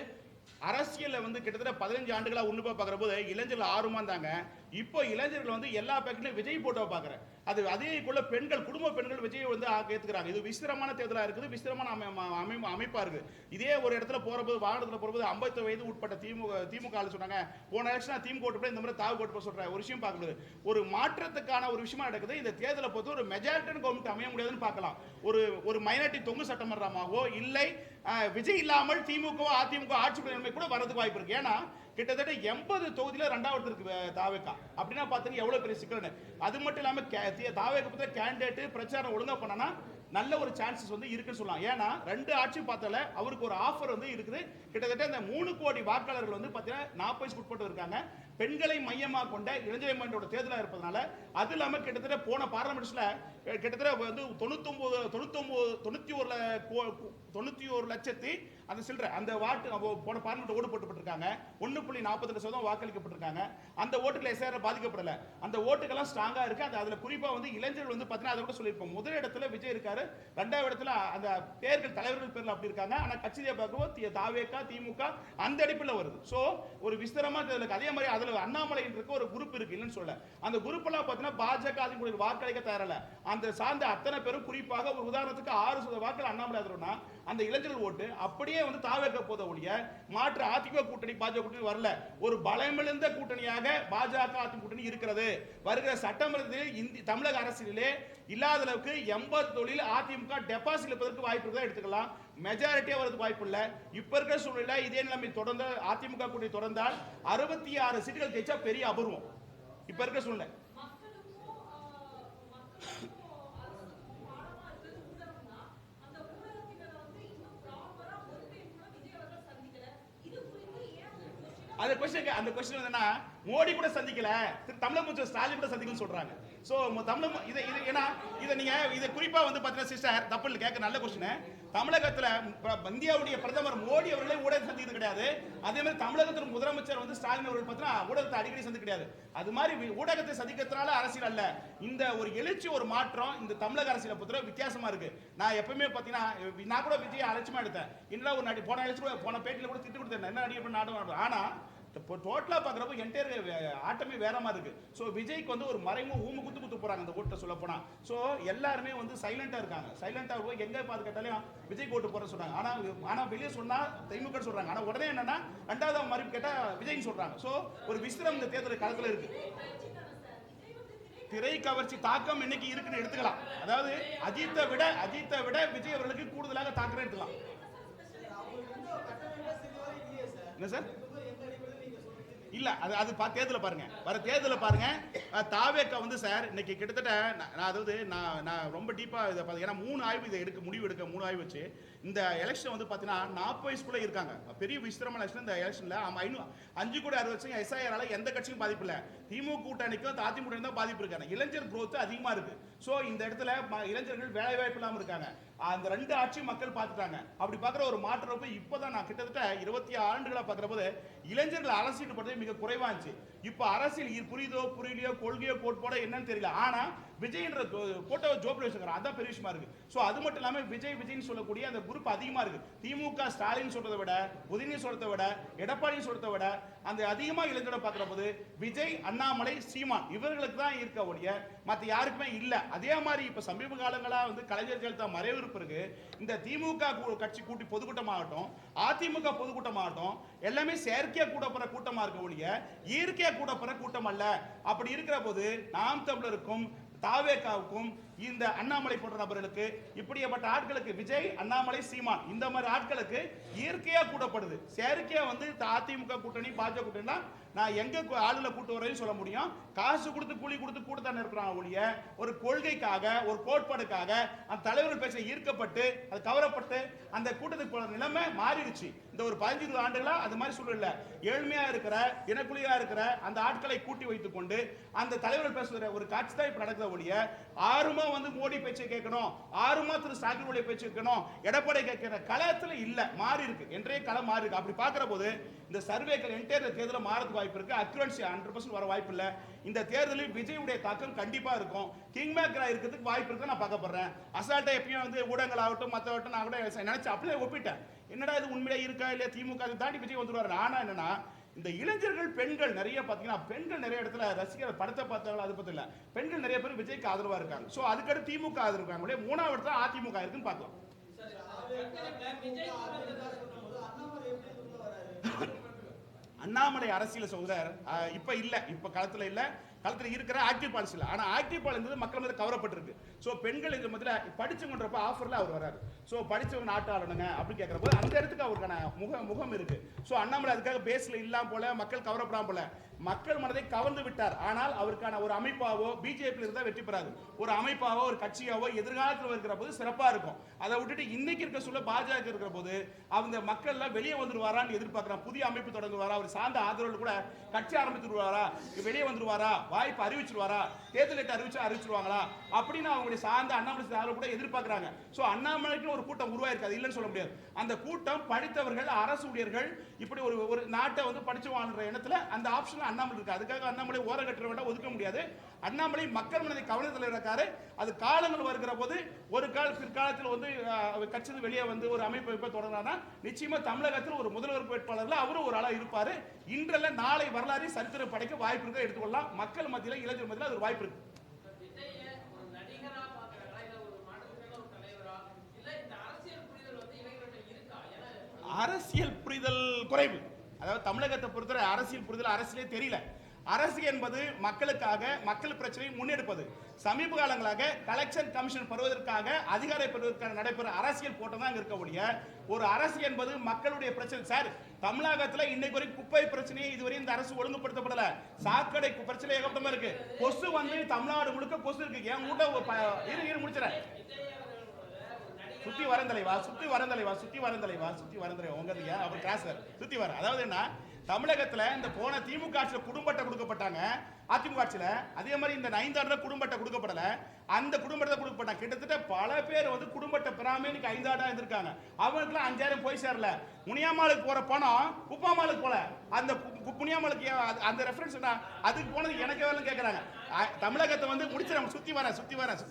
அரசியல்ல வந்து கிட்டத்தட்ட 15 ஆண்டுகளா உன்னிப்பா பார்க்குற போது இளைஞர்கள் ஆர்வமா இருந்தாங்க. இப்போ இளைஞர்கள் வந்து எல்லா பேக்கெட்லையும் விஜய் போட்டோ பார்க்குறேன். அதே போல பெண்கள், குடும்ப பெண்கள் விஜய் வந்து ஏத்துக்கிறாங்க. இது விசித்திரமான தேர்தலா இருக்குது, விசித்திரமான அமைப்பா இருக்கு. இதே ஒரு இடத்துல போறபோது, வாகனத்துல போறபோது 50 வயது உட்பட்ட திமுக சொன்னாங்க, போன எலெக்ஷன் திமுக ஓட்டு இந்த மாதிரி தாவு ஓட்டு சொல்ற ஒரு விஷயம் பார்க்கறது ஒரு மாற்றத்துக்கான ஒரு விஷயமா நடக்குது. இந்த தேர்தலை பொறுத்து ஒரு மெஜாரிட்டி கவர்மெண்ட் அமைய முடியாதுன்னு பார்க்கலாம். ஒரு மைனாரிட்டி தொங்கு சட்டமன்றமாகவோ இல்லை விஜய் இல்லாமல் திமுக அதிமுக ஆட்சி நிலைமை கூட வரதுக்கு வாய்ப்பு இருக்கு. ஏன்னா கிட்டத்தட்ட 80 தொகுதியில 2வது இருக்கு தாவேக்கா. அப்படின்னா பாத்தீங்கன்னா எவ்வளவு பெரிய சிக்கல்னு. அது மட்டும் இல்லாம தாவேக்கா பத்தி கேண்டிடேட் பிரச்சாரம் ஒழுங்கா பண்ணனா நல்ல ஒரு சான்சஸ் வந்து இருக்குன்னு சொல்லலாம். ஏன்னா 2 ஆட்சி பார்த்தல அவருக்கு ஒரு ஆஃபர் வந்து இருக்குது. கிட்டத்தட்ட இந்த 3 கோடி வாக்காளர்கள் வந்து பாத்தீங்கன்னா 40 உட்பட்டு இருக்காங்க. பெண்களை மையமாக கொண்ட இளைஞர் மன்றோட தேர்தலாக இருப்பதனால அது இல்லாம கிட்டத்தட்ட போன பார்லிமெண்ட்ஸ்ல கிட்டத்தட்ட வந்து 91 லட்சத்தி அந்த சில்லற அந்த வாட்டு போன பார்லிமெண்ட் ஓட்டு போட்டுப்பட்டிருக்காங்க. 1.42% வாக்களிக்கப்பட்டிருக்காங்க. அந்த ஓட்டுகள் எஸ்ஆர் பாதிக்கப்படல. அந்த ஓட்டுகள்லாம் ஸ்ட்ராங்கா இருக்கு. அதுல குறிப்பா வந்து இளைஞர்கள் வந்து பாத்தீங்கன்னா அதை கூட சொல்லியிருப்போம். முதல் இடத்துல விஜய் இருக்காரு, 2வது இடத்துல அந்த பேர்கள் தலைவர்கள் பேர்ல அப்படி இருக்காங்க. ஆனா கட்சியை பார்க்கும்போது தாவேகா திமுக அந்த அடிப்பில் வருது. சோ ஒரு விஸ்தரமா அதே மாதிரி அதுல அண்ணாமலை ஒரு குரூப் இருக்கு இல்லன்னு சொல்ல. அந்த குரூப் எல்லாம் பாத்தீங்கன்னா பாஜக அதிமுக வாக்களிக்க தயாரில்ல. அந்த சார்ந்த அத்தனை பேரும் குறிப்பாக ஒரு உதாரணத்துக்கு 6% வாக்கள் அண்ணாமலை ஆதரவுனா அந்த இளைஞர்கள் ஓட்டு அப்படியே வந்து தாவேக்க போத ஒழிய மாற்று அதிமுக கூட்டணி பாஜக கூட்டணி வரல. ஒரு பலமிழந்த கூட்டணியாக பாஜக அதிமுக கூட்டணி இருக்கிறது. வருகிற சட்டமன்றத்தில் தமிழக அரசியலிலே இல்லாத அளவுக்கு 80 தொழில் அதிமுக டெபாசிட் இருப்பதற்கு வாய்ப்பு தான் எடுத்துக்கலாம். மெஜாரிட்டியா வரதுக்கு வாய்ப்பு இல்ல. இப்ப இருக்கிற சூழ்நிலை இதே நிலைமை தொடர்ந்து அதிமுக கூட்டணி தொடர்ந்தால் 66 சீட்டுகள் ஜெயிச்சா பெரிய அபூர்வம். இப்ப இருக்கிற சூழ்நிலை அந்த क्वेश्चन என்னன்னா மோடி கூட சந்திக்கல, தமிழக முதல்வர் ஸ்டாலின் கூட சந்திக்கலன்னு சொல்றாங்க. சோ இத நீங்க இத குறிப்பா வந்து பாத்தீங்கன்னா சிஸ்டர் தப்பு இல்ல கேட்க நல்ல क्वेश्चन. தமிழகத்துல இந்தியாவுடைய பிரதமர் மோடி அவர்களே ஊடகத்தை சந்திக்கிறது கிடையாது. அதே மாதிரி தமிழகத்தின் முதலமைச்சர் வந்து ஸ்டாலின் அவர்கள் பார்த்தீங்கன்னா ஊடகத்தை அடிக்கடி சந்திக்க கிடையாது. அது மாதிரி ஊடகத்தை சந்திக்கிறதுனால அரசியல் அல்ல. இந்த ஒரு எழுச்சி ஒரு மாற்றம் இந்த தமிழக அரசியலை பொறுத்த வித்தியாசமா இருக்கு. நான் எப்பவுமே பாத்தீங்கன்னா நான் கூட விஜய் அலட்சியமா எடுத்தேன். இன்னும் ஒரு போன பேட்டியில கூட திட்டு கொடுத்தேன், என்ன நடிகர் நாடகம். ஆனா டோட்டலா பாக்குறப்ப என்டையர் ஆட்டமே வேற மாதிரி இருக்கு. சோ விஜய்க்கு வந்து ஒரு மறைமுக ஊமு குத்து போறாங்க அந்த ஓட்டை சொல்ல போனா. சோ எல்லாருமே வந்து சைலண்டா இருக்காங்க. சைலண்டா போய் எங்க பார்த்து கேட்டாலும் விஜய் ஓட்டு போற சொல்றாங்க. ஆனா வெளியே சொன்னா திமுக சொல்றாங்க. ஆனா உடனே என்னன்னா 2வது மறுப்பு கேட்டா விஜய்னு சொல்றாங்க. சோ ஒரு விசித்திரம் இந்த தேர்தல் களத்துல இருக்கு. திரை கவர்ச்சி தாக்கம் இன்னைக்கு இருக்குன்னு எடுத்துக்கலாம். அதாவது அஜித்தை விட விஜய் அவர்களுக்கு கூடுதலாக தாக்கம் எடுத்துக்கலாம். என்ன சார் இல்ல அது தேர்தல பாருங்க, வர தேர்தல பாருங்க. தாவேக்கா வந்து சார் இன்னைக்கு கிட்டத்தட்ட நான் ரொம்ப டீப்பா இதை ஏன்னா 3 ஆய்வு இதை முடிவு எடுக்க 3 ஆய்வு வச்சு இந்த எலெக்ஷன் வந்து பாத்தீங்கன்னா 40 வயசுக்குள்ள இருக்காங்க. பெரிய விசித்திரமான எலெக்ஷன். இந்த எலெக்ஷன்ல 5 கோடி 60 லட்சம் எஸ்ஐஆரால எந்த கட்சியும் பாதிப்பு இல்ல. திமுக கூட்டணிக்கும் அதிமுக கூட்டணி தான் பாதிப்பு இருக்காங்க. இளைஞர் growth அதிகமா இருக்கு. சோ இந்த இடத்துல இளைஞர்கள் வேலை வாய்ப்பு இல்லாம இருக்காங்க. அந்த 2 ஆட்சி மக்கள் பார்த்துட்டாங்க. அப்படி பாக்குற ஒரு மாற்றம் இப்பதான் நான் கிட்டத்தட்ட 26 ஆண்டுகளா பாக்குற போது இளைஞர்கள் அரசியல் பண்றது மிக குறைவா இருந்துச்சு. இப்ப அரசியல் புரியலையோ கொள்கையோ கோட்பாடோ என்னன்னு தெரியல. ஆனா விஜய்ன்ற போட்டோ ஜோப்ல வச்சுக்கிறாங்க. அதான் பெரிய விஷயமா இருக்கு. சோ அது மட்டும் இல்லாம விஜய்னு சொல்லக்கூடிய அந்த குரூப் அதிகமா இருக்கு. திமுக ஸ்டாலின் சொல்றதை விட, உதயநிதி சொல்றதை விட, எடப்பாடி சொல்றதை விட அந்த அதிகமா இளைஞரை பாக்குற போது விஜய், அண்ணாமலை, சீமான் இவர்களுக்கு தான் இருக்க ஒழிய மத்த யாருக்குமே இல்ல. அதே மாதிரி இப்ப சமீப காலங்களா வந்து கலைஞர் ஜெயலலிதா மறைவு பிறகு இந்த திமுக கட்சி கூட்டி பொதுக்கூட்டமாகட்டும், அதிமுக பொதுக்கூட்டமாகட்டும் எல்லாமே செயற்கையா கூட்டப்படுற கூட்டமா இருக்க ஒழிய இயற்கையா கூட்டப்படுற கூட்டம் அல்ல. அப்படி இருக்கிற போது நாம் தமிழருக்கும் தாவேக்காவுக்கும் இந்த அண்ணாமலை போன்ற நபர்களுக்கு இப்படிப்பட்ட ஆட்களுக்கு விஜய், அண்ணாமலை, சீமான் இந்த மாதிரி ஆட்களுக்கு இயற்கையா கூட்டப்படுது. செயற்கையா வந்து அதிமுக கூட்டணி பாஜக கூட்டணி நான் எங்க ஆளுல கூட்டு வரேன்னு சொல்ல முடியும். காசு கொடுத்து கூலி கொடுத்து கூட்டத்தானே இருக்கிறாங்க ஒழிய ஒரு கொள்கைக்காக ஒரு கோட்பாடுக்காக அந்த தலைவர்கள் பேச ஈர்க்கப்பட்டு அது கவரப்பட்டு அந்த கூட்டத்துக்கு போன நிலைமை மாறிடுச்சு. இந்த ஒரு 15 ஆண்டுகளா அது மாதிரி சூழல்ல ஏழ்மையா இருக்கிற இனக்குழியா இருக்கிற அந்த ஆட்களை கூட்டி வைத்துக் கொண்டு அந்த தலைவர்கள் பேசுகிற ஒரு காட்சி தான் இப்ப நடக்கிற ஒழிய ஆறுமா நம்மளும் வந்து மோடி பேச்சை கேட்கணும், 6 மாதத்துக்கு ஸ்டாலினுடைய பேச்சு கேட்கணும், எடப்பாடி கேட்கிற களத்துல இல்ல, மாறி இருக்கு. இன்றைய களம் மாறி இருக்கு. அப்படி பார்க்கிற போது இந்த சர்வேக்கள் என்டையர் தேர்தலில் மாறதுக்கு வாய்ப்பு இருக்கு. அக்யூரன்சி 100% வர வாய்ப்பு இல்ல. இந்த தேர்தலில் விஜயுடைய தாக்கம் கண்டிப்பா இருக்கும். கிங் மேக்கரா இருக்கிறதுக்கு வாய்ப்பு இருக்கு நான் பார்க்கப்படுறேன். அசால்ட்டா எப்பயும் வந்து ஊடகங்கள் ஆகட்டும் மற்றவட்டும் நான் கூட நினைச்சு அப்படியே ஒப்பிட்டேன். என்னடா இது உண்மையிலே இருக்கா இல்ல திமுக தாண்டி விஜய் வந்துருவாரு. ஆனா என்னன்னா இந்த இளைஞர்கள் பெண்கள் நிறைய பாத்தீங்கன்னா பெண்கள் நிறைய இடத்துல ரசிகர் படத்தை பார்த்தாலும் அது பத்தி இல்ல, பெண்கள் நிறைய பேர் விஜய்க்கு ஆதரவா இருக்காங்க. சோ அதுக்கடுத்து திமுக ஆதரவு இருக்காங்க. மூணாவது இடத்துல அதிமுக இருக்குன்னு பார்க்கலாம். அண்ணாமலை அரசியல் சகோதரர் இப்ப இல்ல, இப்ப களத்துல இல்ல, களத்துல இருக்கிற ஆக்டிவ் பாலிசி இல்ல. ஆனா ஆக்டிவ் பாலிசி மக்கள் மீது கவரப்பட்டிருக்கு. சோ பெண்கள் இந்த மத்தியில படிச்சவங்கன்றப்ப ஆஃபர்ல அவர் வராரு. சோ படிச்சவங்க நாட்டு ஆளணுங்க அப்படி கேட்கிற போது அந்த இடத்துக்கு அவருக்கான முகம் இருக்கு. சோ அண்ணாமலை அதுக்காக பேஸ்ல இல்லாம போல, மக்கள் கவரப்படாம போல, மக்கள் மனதை கவர்ந்து விட்டார். ஆனால் அவருக்கான ஒரு அமைப்பாவோ பிஜேபி இருந்தா வெற்றி பெறாது. ஒரு அமைப்பாவோ ஒரு கட்சியாவோ எதிர்காலத்தில் இருக்கிற போது சிறப்பா இருக்கும். அதை விட்டுட்டு இன்னைக்கு இருக்க சொல்ல பாஜக இருக்கிற போது அவங்க மக்கள் எல்லாம் வெளியே வந்துருவாரான்னு எதிர்பார்க்கிறான். புதிய அமைப்பு தொடங்குவாரா, அவர் சார்ந்த ஆதரவு கூட கட்சி ஆரம்பித்துருவாரா, வெளியே வந்துருவாரா, வாய்ப்பு அறிவிச்சிருவாரா, தேர்தல் அறிவிச்சிருவாங்களா அப்படின்னு அவங்களுடைய சார்ந்த அண்ணாமலை ஆதரவு கூட எதிர்பார்க்கிறாங்க. சோ அண்ணாமலைக்கு ஒரு கூட்டம் உருவாயிருக்காது, இல்லைன்னு சொல்ல முடியாது. அந்த கூட்டம் படித்தவர்கள், அரசு ஊழியர்கள், இப்படி ஒரு நாட்டை வந்து படிச்சு வாழ்ற எண்ணத்துல அந்த ஆப்ஷன் அண்ணாமலை இருக்கு. அதுக்காக அண்ணாமலை ஓர கட்டுற வேண்டாம், ஒதுக்க முடியாது. அண்ணாமலை மக்கள் மனதை கவனத்தில் இருக்காரு. அது காலங்கள் வருகிற போது ஒரு பிற்காலத்தில் வந்து கட்சி வெளியே வந்து ஒரு அமைப்பு தொடங்கினா நிச்சயமா தமிழகத்தில் ஒரு முதல்வர் வேட்பாளர்ல அவரும் ஒரு ஆளா இருப்பாரு. இன்றல்ல நாளை வரலாறு சரித்திரம் படைக்க வாய்ப்பு இருக்க எடுத்துக்கொள்ளலாம். மக்கள் மத்தியில் இளைஞர் மத்தியில் அது ஒரு வாய்ப்பு இருக்கு. அரசியல் புரிதல் குறைவு. அதாவது தமிழகத்தை பொறுத்தவரை அரசியல் புரிதல் அரசியலே தெரியல. அரசு என்பது மக்களுக்காக, மக்கள் பிரச்சனையை முன்னெடுப்பது. சமீப காலங்களாக கலெக்ஷன் கமிஷன் பெறுவதற்காக, அதிகாரம் பெறுவதற்கான நடைபெற அரசியல் போட்டம் தான் இருக்க முடிய, ஒரு அரசு என்பது மக்களுடைய பிரச்சனை. சார் தமிழகத்தில் இன்னைக்கு வரைக்கும் குப்பை பிரச்சனையை இதுவரை இந்த அரசு ஒழுங்குபடுத்தப்படல. சாக்கடை பிரச்சனை ஏகப்பட்டமா இருக்கு. கொசு வந்து தமிழ்நாடு முழுக்க கொசு இருக்கு. என் வீட்டை முடிச்சிடறேன். சுத்தி வரந்தலைவா உங்க அவர் கிராஸ் சுத்தி வர. அதாவது என்ன, தமிழகத்துல இந்த போன திமுக ஆட்சியில குடும்பத்தை கொடுக்கப்பட்டாங்க, அதிமுக ஆட்சியில அதே மாதிரி இந்த 5 ஆண்டுல குடும்பத்தை கொடுக்கப்படல. அந்த குடும்பத்தை கொடுக்கப்பட்டாங்க. கிட்டத்தட்ட பல பேர் வந்து குடும்பத்தை பெறாம 5 ஆண்டா இருந்திருக்காங்க. அவங்களுக்கு 5000 போய் சேரல. முனியாமாளுக்கு போற பணம் குப்பாமாளுக்கு போல. அந்த புனியாமாளுக்கு அந்த ரெஃபரன்ஸ் அதுக்கு போனது எனக்கு வேலை கேட்கறாங்க. தமிழகத்தை வந்து முடிச்சிடறேன், சுத்தி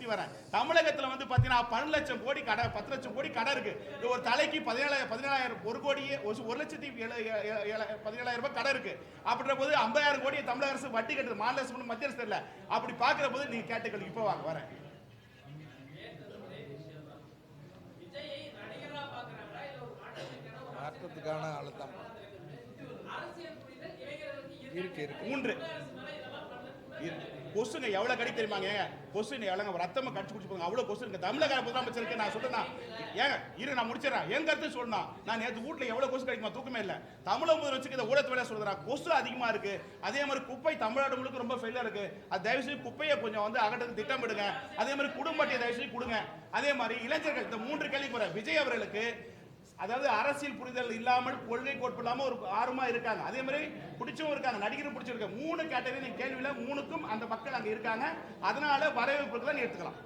வரேன். தமிழகத்துல வந்து பாத்தீங்கன்னா 12 லட்சம் கோடி கடை, 10 லட்சம் கோடி கடை இருக்கு. ஒரு தலைக்கு 17,000 1 கோடியே 1,17,000 ரூபாய் கடை இருக்கு. அப்படின்ற போது 50,000 கோடி தமிழக அரசு வட்டி கட்டுது, மாநில அரசு மத்திய அரசு தெரியல. அப்படி பாக்குற போது நீங்க கேட்டுக்கள் இப்ப வாங்க வரேன். மாற்றத்துக்கான அழுத்தம் இருக்கு. 3 கொசுங்க எவ்வளவு கடி தெரியுமாங்க? கொசு எவ்வளவு ரத்தமா கடிச்சு குடிச்சு போங்க, அவ்வளவு கொசு இருக்கு. தமிழக முதலமைச்சருக்கு நான் சொல்றேன், ஏங்க நான் முடிச்சிடறேன். என் கருத்து சொல்லணும். நான் நேற்று வீட்டுல எவ்வளவு கொசு கிடைக்குமா தூக்கமே இல்ல. தமிழக முதலமைச்சருக்கு இந்த ஊடகத்து வேலை சொல்றேன். கொசு அதிகமா இருக்கு. அதே மாதிரி குப்பை தமிழ்நாடு முழுக்க ரொம்ப ஃபெயிலா இருக்கு. அது தயவு செய்து குப்பையை கொஞ்சம் வந்து அகற்றத்துக்கு திட்டமிடுங்க. அதே மாதிரி குடும்பத்தை தயவு செய்து கொடுங்க. அதே மாதிரி இளைஞர்கள் இந்த 3 கேள்வி போற விஜய் அவர்களுக்கு, அதாவது அரசியல் புரிதல் இல்லாமல், கொள்கை கோட்பு இல்லாம ஒரு ஆர்வமா இருக்காங்க. அதே மாதிரி பிடிச்சவங்க இருக்காங்க, நடிகரும் பிடிச்சிருக்காங்க. 3 கேட்டகரி கேள்வியில 3க்கும் அந்த மக்கள் அங்க இருக்காங்க. அதனால வரவேற்புக்கு தான் எடுத்துக்கலாம்.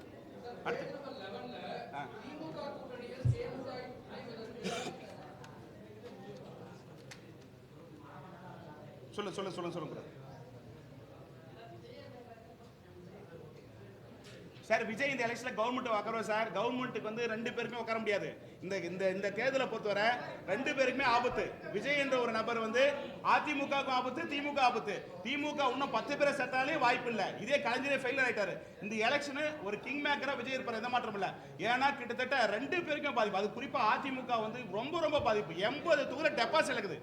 சொல்லுங்க சார். விஜய் இந்த எலெக்ஷன்ல கவர்மெண்ட் உட்காருவோம் சார். கவர்மெண்ட்டுக்கு வந்து 2 பேருமே உட்கார முடியாது. இந்த தேர்தலை பொறுத்தவரை 2 பேருக்குமே ஆபத்து. விஜய் என்ற ஒரு நபர் வந்து அதிமுக ஆபத்து, திமுக ஆபத்து. திமுக இன்னும் 10 பேரை சேர்த்தாலே வாய்ப்பு இல்லை. இதே கலைஞரே ஃபெயிலியர் ஆயிட்டாரு. இந்த எலெக்ஷன் ஒரு கிங் மேக்கரா விஜய் இருப்பார், எந்த மாற்றம் இல்லை. ஏன்னா கிட்டத்தட்ட 2 பேருக்கும் பாதிப்பு. அது குறிப்பா அதிமுக வந்து ரொம்ப பாதிப்பு. 80 தொகுதி டெபாசிட் இருக்குது.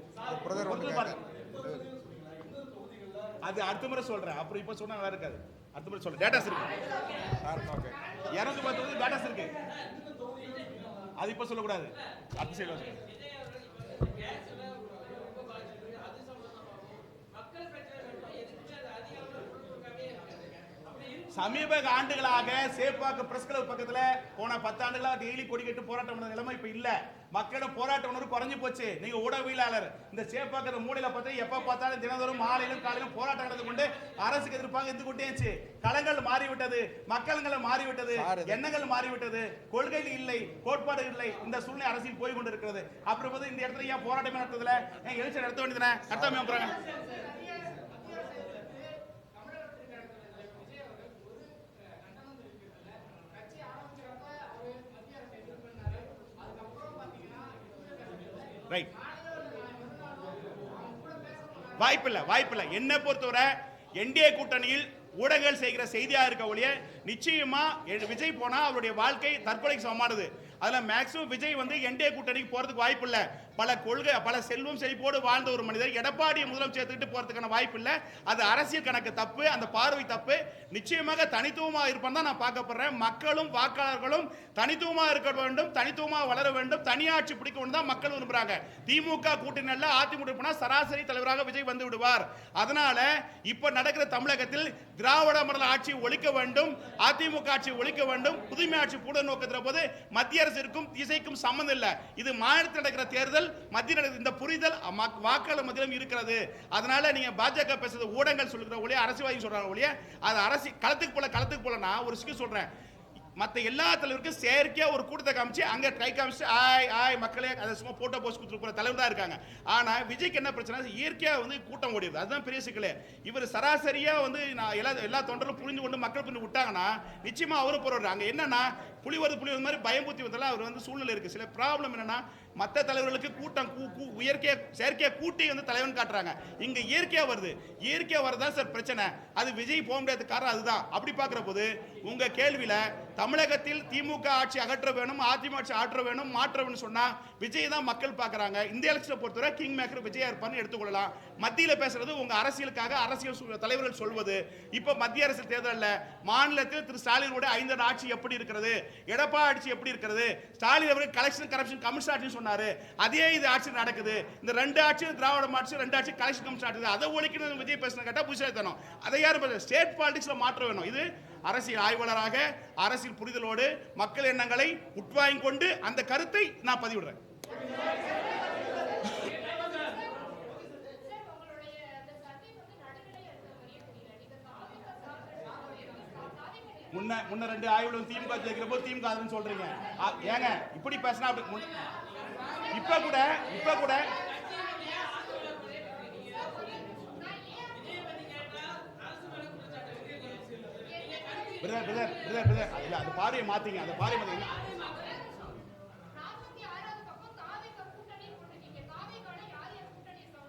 அது அடுத்த முறை சொல்றேன். அப்புறம் இப்ப சொன்னா நல்லா இருக்காது. அடுத்த முறை சொல்றேன். டேட்டாஸ் இருக்கு. 210 டேட்டாஸ் இருக்கு. அது இப்ப சொல்லக்கூடாது. அடுத்த சைடுல சொல்றேன். சமீப ஆண்டுகளாக சேப்பாக்க பிரஸ் கிளப் பக்கத்துல போன 10 ஆண்டுகளாக டெய்லி கொடி கட்டு போராட்டம் பண்ண நிலைமை இப்ப இல்ல. மக்களிடம் போராட்ட உணர்வு குறைஞ்சு போச்சு. நீங்க ஊடகவியலாளர், இந்த சேப்பாக்கிற மூலையில பார்த்து எப்ப பார்த்தாலும் தினந்தோறும் மாலையிலும் காலையிலும் போராட்டம் நடந்து கொண்டு அரசுக்கு எதிர்ப்பாக இருந்து கொண்டேச்சு. களங்கள் மாறிவிட்டது, மக்கள்கள் மாறிவிட்டது, எண்ணங்கள் மாறிவிட்டது, கொள்கை இல்லை, கோட்பாடு இல்லை. இந்த சூழ்நிலை அரசியல் போய் கொண்டு இருக்கிறது. அப்புறம் இந்த இடத்துல ஏன் போராட்டமே நடத்துறதுல ஏன் எழுச்சி நடத்த வேண்டியதுனே நடத்தாம போறாங்க. வாய்ப்பில்லை. என்ன பொறுத்தவரை என்டிஏ கூட்டணியில் ஊடகங்கள் செய்கிற செய்தியா இருக்க ஒழிய நிச்சயமா விஜய் போனா அவருடைய வாழ்க்கை தற்கொலைக்கு சமமானது. அதுல மேக்ஸிமம் விஜய் என்டிஏ கூட்டணிக்கு போறதுக்கு வாய்ப்பு இல்ல. பல செல்வம் செழிப்போடு வாழ்ந்த ஒரு மனிதர் எடப்பாடியை முதலமைச்சர் சேர்த்துக்கிட்டு போறதுக்கான வாய்ப்பு இல்ல. அது அரசியல் கணக்கு தப்பு, அந்த பார்வை தப்பு. நிச்சயமாக தனித்துவமாக இருப்பான் தான் நான் பார்க்கப்படுறேன். மக்களும் வாக்காளர்களும் தனித்துவமாக இருக்க வேண்டும், தனித்துவமாக வளர வேண்டும், தனியாட்சி பிடிக்க வேண்டும் தான் மக்கள் விரும்புறாங்க. திமுக கூட்டணியில் அதிமுக சராசரி தலைவராக விஜய் வந்து விடுவார். அதனால இப்ப நடக்கிற தமிழகத்தில் திராவிட மாடல் ஆட்சி ஒழிக்க வேண்டும், அதிமுக ஆட்சி ஒழிக்க வேண்டும், புதுமை ஆட்சி கூட நோக்கத்தில் போது மத்திய அரசிற்கும் திசைக்கும் சம்பந்தம் இல்லை. இது மாநிலத்தில் நடக்கிற தேர்தல், மத்திய இந்த புரிதல் வாக்காளர் மத்தியிலும் இருக்கிறது. அதனால நீங்க பாஜக பேசுறது ஊடகங்கள் சொல்லுகிற ஒழிய அரசியல்வாதி சொல்றாங்க ஒழிய அது அரசியல் களத்துக்கு போல நான் ஒரு விஷயம் சொல்றேன். மற்ற எல்லா தலைவருக்கும் செயற்கையா ஒரு கூட்டத்தை காமிச்சு அங்க கை காமிச்சு ஆய் மக்களே அதை சும்மா போட்டோ போஸ்ட் கொடுத்துட்டு தலைவர் தான் இருக்காங்க. ஆனா விஜய்க்கு என்ன பிரச்சனை, இயற்கையா கூட்டம் ஓடிடுது. அதுதான் பெரிய சிக்கலே. இவர் சராசரியா நான் எல்லா தொண்டரும் புரிஞ்சு கொண்டு மக்கள் புரிஞ்சு விட்டாங்கன்னா நிச்சயமா அவரும் போறாரு. அங்க என்னன்னா புலி வருது மாதிரி பயம்பூத்தி வந்தாலும் அவர் சூழ்நிலை இருக்கு. சில ப்ராப்ளம் என்னன்னா மற்ற தலைவர்களுக்கு கூட்டம் இயற்கையா செயற்கையா கூட்டி தலைவன் காட்டுறாங்க. இங்க இயற்கையா வருது. இயற்கையா வரதான் சார் பிரச்சனை. அது விஜய் போக முடியாத காரணம் அதுதான். அப்படி பார்க்கிற போது உங்க கேள்வியில தமிழகத்தில் திமுக ஆட்சி அகற்ற வேணும், அதிமுக ஆட்சி ஆற்ற வேணும், மாற்ற வேணும் சொன்னா விஜய் தான் மக்கள் பார்க்கறாங்க. இந்த எலெக்ஷனை பொறுத்தவரை கிங் மேக்கர் விஜயா இருப்பார்னு எடுத்துக்கொள்ளலாம். மத்தியில் பேசுறது உங்க அரசியலுக்காக அரசியல் தலைவர்கள் சொல்வது. இப்ப மத்திய அரசு தேர்தலில் மாநிலத்தில் திரு ஸ்டாலினுடைய 5 ஆட்சி எப்படி இருக்கிறது, எடப்பாடி ஆட்சி எப்படி இருக்கிறது, ஸ்டாலின் அவர்கள் கலெக்ஷன் கரப்ஷன் கமிஷன் ஆட்சி சொன்னாரு, அதே இது ஆட்சி நடக்குது. இந்த 2 ஆட்சி திராவிட ஆட்சி, 2 ஆட்சி கலெக்ஷன் கமிஷன் ஆட்சி, அதை ஒழிக்கணும் விஜய் பேசுன கேட்டா புதுசாக அதை யாரும் ஸ்டேட் பாலிடிக்ஸ்ல மாற்ற வேணும். இது அரசியல் ஆய்வாளராக அரசியல் புரிதலோடு மக்கள் எண்ணங்களை உட்வாங்கிக் கொண்டு அந்த கருத்தை நான் பதிவிடுறேன். முன்ன 2 ஆய்வுகளும் திமுக ஜெயிக்கிற போது திமுக ஆதரவு சொல்றீங்க. ஏங்க இப்படி பேசினா இப்ப கூட அது பாரியை மாத்தீங்க. அந்த பாரியை மாத்தீங்க.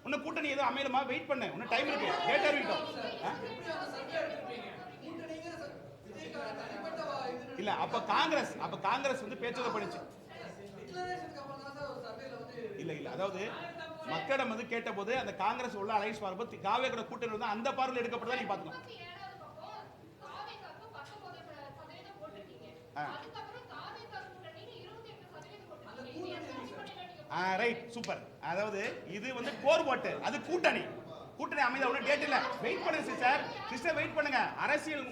உன்ன கூட்டணி ஏதோ அமையலமா, வெயிட் பண்ணு, இன்னும் டைம் இருக்கு, டேட் அறிவிக்கும். இல்ல அப்ப காங்கிரஸ் பேச்சத படிச்சு இல்ல அதாவது மக்களிடம் கேட்ட போது அந்த காங்கிரஸ் உள்ள அலைன்ஸ் பார்க்கும்போது காவேகோட கூட்டணி அந்த பார்வையில் எடுக்கப்பட்டதா நீங்க பாத்துக்கலாம். Right, super. அதாவது இது கோர் ஓட்டு, அது கூட்டணி அமைத ஒண்ணு டேட் இல்ல. வெயிட் பண்ணுங்க சிஸ்டர் வெயிட் பண்ணுங்க. அரசியல்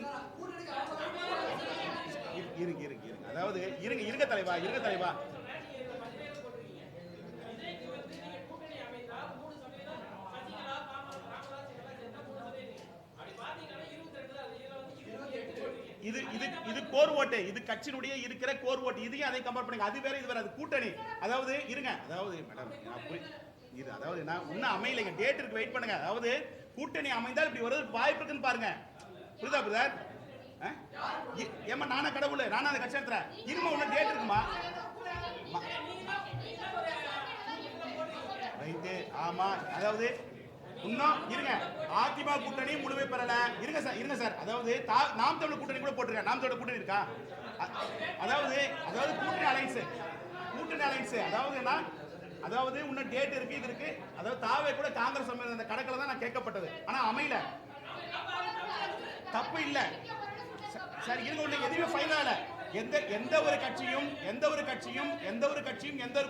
இருங்க அதாவது இருங்க தலைவா இது கோர் ஓட்டு, இது கட்சியினுடைய இருக்கிற கோர் ஓட்டு. இதையும் அதை கம்பேர் பண்ணுங்க. அது வேற இது வேற, அது கூட்டணி. அதாவது இருங்க, அதாவது மேடம் இது அதாவது நான் இன்னும் அமையலைங்க, டேட் இருக்கு, வெயிட் பண்ணுங்க. அதாவது கூட்டணி அமைந்தால் இப்படி வருது வாய்ப்பு இருக்குன்னு பாருங்க. புரியுதா பிரதர்? ஏமா நானா கடவுள், நானா அந்த கட்சி நடத்துறேன். இருமா இன்னும் டேட் இருக்குமா? ரைட்டு, ஆமா. அதாவது இன்னும் இருங்க, அதிமுக கூட்டணி முழுமை பெறல. இருங்க சார். அதாவது நாம் தமிழர் கூட்டணி கூட போட்டிருக்கேன். நாம் தமிழர் கூட்டணி இருக்கா? அதாவது கூட்டணி அலைன்ஸ் அதாவது இன்னும் டேட் இருக்கு, இது இருக்கு. அதாவது தாவே கூட காங்கிரஸ் அந்த கணக்கில் தான் நான் கேட்கப்பட்டது. ஆனா அமையல. தப்பு இல்ல சார். இருங்க, எதுவுமே ஃபைனல் ஆகல. எந்த ஒரு கட்சியும் எந்த ஒரு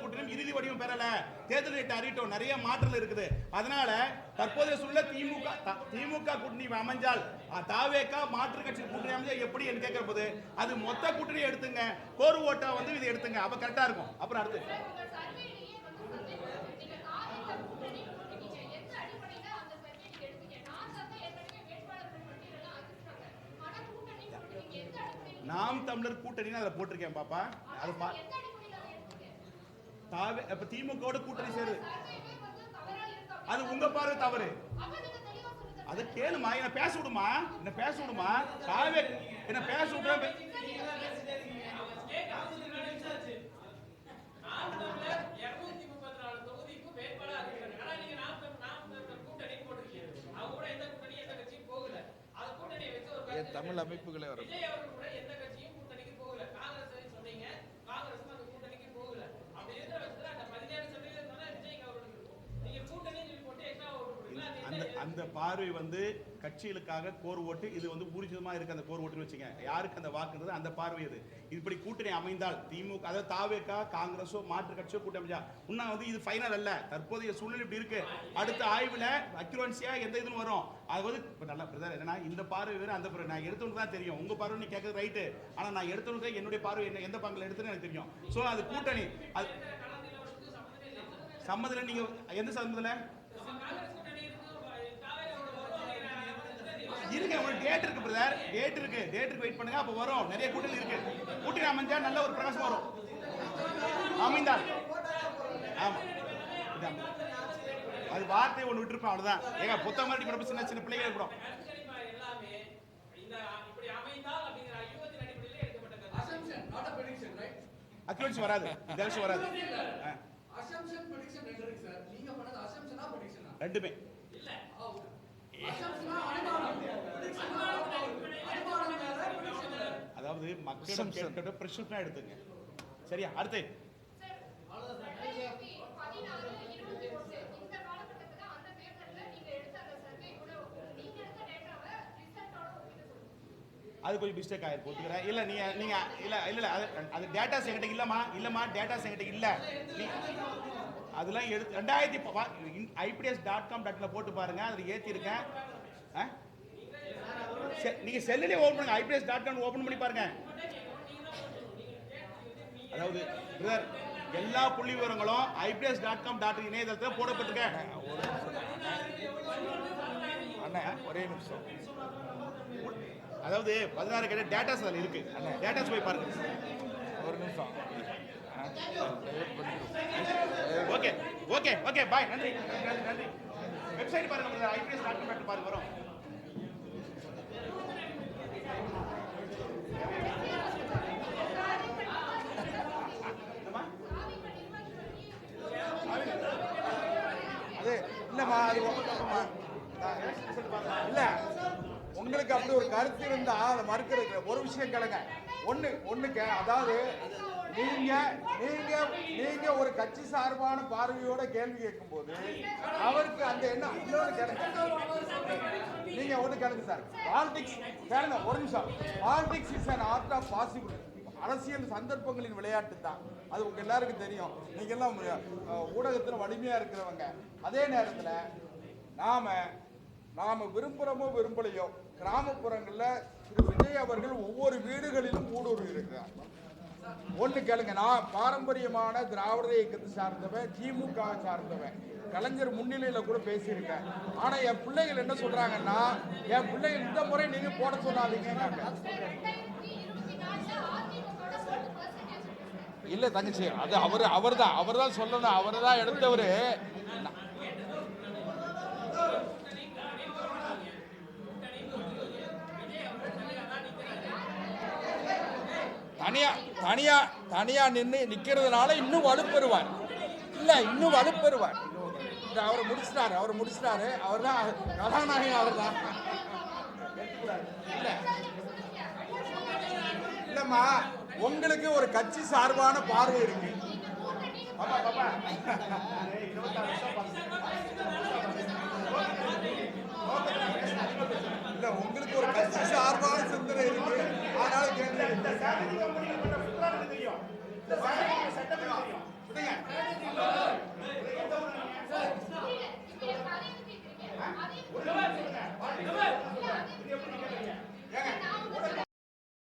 கூட்டணியும் இறுதி வடிவம் பெறல. தேர்தல் டேட் அறிவிட்டோம், நிறைய மாற்றங்கள் இருக்குது. அதனால தற்போதைய சூழல திமுக கூட்டணி அமைஞ்சால் தாவேகா மாற்று கட்சி கூட்டணி அமைஞ்சா எப்படி என்று கேட்கிற போது அது மொத்த கூட்டணியை எடுத்துங்க, கோர் ஓட்டா இதை எடுத்துங்க, அப்ப கரெக்டா இருக்கும். அப்புறம் அடுத்து நாம் தமிழர் கூட்டணி அதை போட்டிருக்கேன் பாப்பா. அது இப்ப திமுக கூட்டணி சேருது, அது உங்க பார்வை தவறு. அதை கேளுமா, என்ன பேச விடுமா, என்ன பேச விடுமா, என்ன பேச விடுற. தமிழ் அமைப்புகளே வரும். அந்த பார்வை கட்சிகளுக்காக கோர் ஓட்டு, இது ஊர்ஜிதமா இருக்கு அந்த கோர் ஓட்டுன்னு வச்சுங்க. யாருக்கு அந்த வாக்குன்றது அந்த பார்வை இது. இப்படி கூட்டணி அமைந்தால் திமுக, அதாவது தாவேகா, காங்கிரஸோ மாற்று கட்சியோ கூட்டணி அமைச்சா இன்னும் இது ஃபைனல் அல்ல. தற்போதைய சூழ்நிலை இப்படி இருக்கு. அடுத்த ஆய்வுல அக்யூரன்சியா எந்த இதுன்னு வரும். அது நல்லா பிரதர் என்னன்னா, இந்த பார்வை வேறு அந்த பார்வை நான் எடுத்தவனுக்கு தான் தெரியும். உங்க பார்வை நீ கேட்கறது ரைட்டு, ஆனா நான் எடுத்தவனுக்கு என்னுடைய பார்வை என்ன, எந்த பங்கில் எடுத்துன்னு எனக்கு தெரியும். ஸோ அது கூட்டணி, அது சம்மதில நீங்க எந்த சம்மதில இருங்க. ஒரு டேட் இருக்கு பிரதர், டேட் இருக்கு வெயிட் பண்ணுங்க. அப்ப வரும். நிறைய கூட்டணி இருக்கு. கூட்டணி அமைஞ்சா நல்ல ஒரு பிரகாசம் வரும். அமைந்தால் ஆமா, அது வார்த்தை ஒன்று விட்டுருப்போம், அவ்வளவுதான். ஏங்க புத்த மாதிரி பிறப்பு சின்ன சின்ன பிள்ளைகள் இருக்கணும். அக்யூரன்சி வராது, ஜெலசி வராது. ரெண்டுமே அதாவது மக்களிடம் கேட்கிற பிரிஸ்கிரிப்ஷனா எடுத்துங்க. சரியா? அடுத்து அது கொஞ்சம் மிஸ்டேக் ஆயிருக்கு, ஒத்துக்கிறேன். இல்ல நீங்க இல்ல அது டேட்டாஸ் என்கிட்ட இல்லம்மா டேட்டாஸ் என்கிட்ட இல்ல. அதெல்லாம் எடுத்து 2000 IPDS.com.in போட்டு பாருங்க, அதில் ஏற்றிருக்கேன். நீங்க செல்லுலேயே ஓபன் பண்ணுங்க, IPDS.com ஓபன் பண்ணி பாருங்க. அதாவது பிரதர், எல்லா புள்ளி விவரங்களும் IPDS.com.in இணையதளத்தில் போடப்பட்டிருக்கேன். ஒரே நிமிஷம். அதாவது 16 கேட்ட டேட்டாஸ் அதில் இருக்கு. டேட்டாஸ் போய் பாருங்க. ஒரு நிமிஷம். Okay bye. நன்றி. வெப்சைட் பாருங்க, IPDS.com பாருங்க, வரும். அது இல்லம்மா, அது இல்ல, உங்களுக்கு அப்படி ஒரு கருத்து இருந்தா அதை மறுக்கிறது. ஒரு விஷயம் கேளுங்க. ஒண்ணுக்கு அதாவது நீங்க ஒரு கட்சி சார்பான பார்வையோட கேள்வி கேட்கும் போது அவருக்கு அந்த எண்ணம் இன்னொரு கேளுங்க. நீங்க ஒண்ணு கேளுங்க சார். பாலிடிக்ஸ் கேளுங்க, ஒரு நிமிஷம். Politics is an art of possible. அரசியல் சந்தர்ப்பங்களின் விளையாட்டு தான், அது உங்க எல்லாருக்கும் தெரியும். நீங்க எல்லாம் ஊடகத்துல வலிமையா இருக்கிறவங்க. அதே நேரத்துல நாம விரும்புறமோ விரும்பலையோ, கிராமப்புறங்கள்ல திரு விஜய் அவர்கள் ஒவ்வொரு வீடுகளிலும் ஊடுருவி இருக்கிறார். ஒண்ணு கேளுங்க, நான் பாரம்பரியமான திராவிட இயக்கத்தை சார்ந்தவன், திமுக சார்ந்தவன், கலைஞர் முன்னிலையில கூட பேசியிருக்கேன். ஆனா என் பிள்ளைகள் என்ன சொல்றாங்கன்னா, என் பிள்ளைகள் இந்த முறை நீங்க போட சொல்லாதீங்க. இல்ல தங்கச்சி, அது அவர் தான் சொல்லணும். அவர் தான் எடுத்தவர். தனியா நிக்கிறதுனால இன்னும் வலுப்பெறுவார். இல்ல, இன்னும் வலுப்பெறுவார். அவர் முடிச்சிட்டாரு. அவர் தான் கதாநாயகன். அவர் தான். இல்லம்மா, உங்களுக்கு ஒரு கட்சி சார்பான பார்வை இருக்கு. இல்ல, உங்களுக்கு ஒரு கட்சி சார்பான சிந்தனை இருக்கு. அதனால